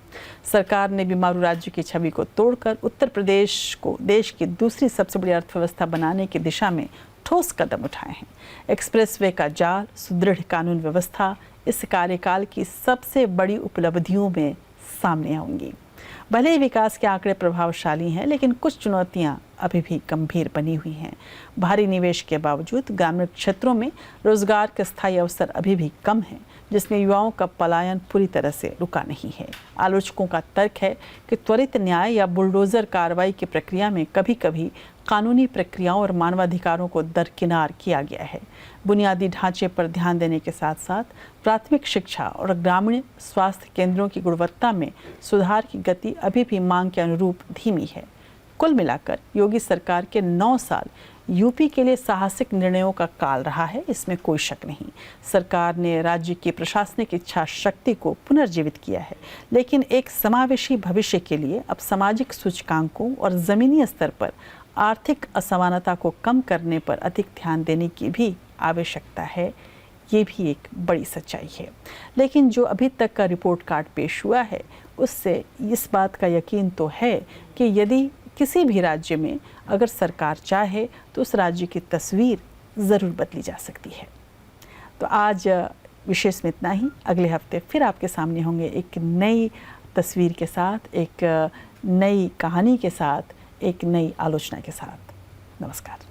सरकार ने बीमारू राज्य की छवि को तोड़कर उत्तर प्रदेश को देश की दूसरी सबसे बड़ी अर्थव्यवस्था बनाने की दिशा में ठोस कदम उठाए हैं। एक्सप्रेसवे का जाल, सुदृढ़ कानून व्यवस्था इस कार्यकाल की सबसे बड़ी उपलब्धियों में सामने आएंगी। भले ही विकास के आंकड़े प्रभावशाली हैं, लेकिन कुछ चुनौतियां अभी भी गंभीर बनी हुई हैं। भारी निवेश के बावजूद ग्रामीण क्षेत्रों में रोजगार के स्थायी अवसर अभी भी कम हैं, जिसमें युवाओं का पलायन पूरी तरह से रुका नहीं है। आलोचकों का तर्क है कि त्वरित न्याय या बुलडोजर कार्रवाई की प्रक्रिया में कभी कभी कानूनी प्रक्रियाओं और मानवाधिकारों को दरकिनार किया गया है। बुनियादी ढांचे पर ध्यान देने के साथ साथ प्राथमिक शिक्षा और ग्रामीण स्वास्थ्य केंद्रों की गुणवत्ता में सुधार की गति अभी भी मांग के अनुरूप धीमी है। कुल मिलाकर योगी सरकार के 9 साल यूपी के लिए साहसिक निर्णयों का काल रहा है, इसमें कोई शक नहीं। सरकार ने राज्य की प्रशासनिक इच्छा शक्ति को पुनर्जीवित किया है, लेकिन एक समावेशी भविष्य के लिए अब सामाजिक सूचकांकों और जमीनी स्तर पर आर्थिक असमानता को कम करने पर अधिक ध्यान देने की भी आवश्यकता है। ये भी एक बड़ी सच्चाई है। लेकिन जो अभी तक का रिपोर्ट कार्ड पेश हुआ है, उससे इस बात का यकीन तो है कि यदि किसी भी राज्य में अगर सरकार चाहे तो उस राज्य की तस्वीर ज़रूर बदली जा सकती है। तो आज विशेष में इतना ही। अगले हफ्ते फिर आपके सामने होंगे एक नई तस्वीर के साथ, एक नई कहानी के साथ, एक नई आलोचना के साथ। नमस्कार।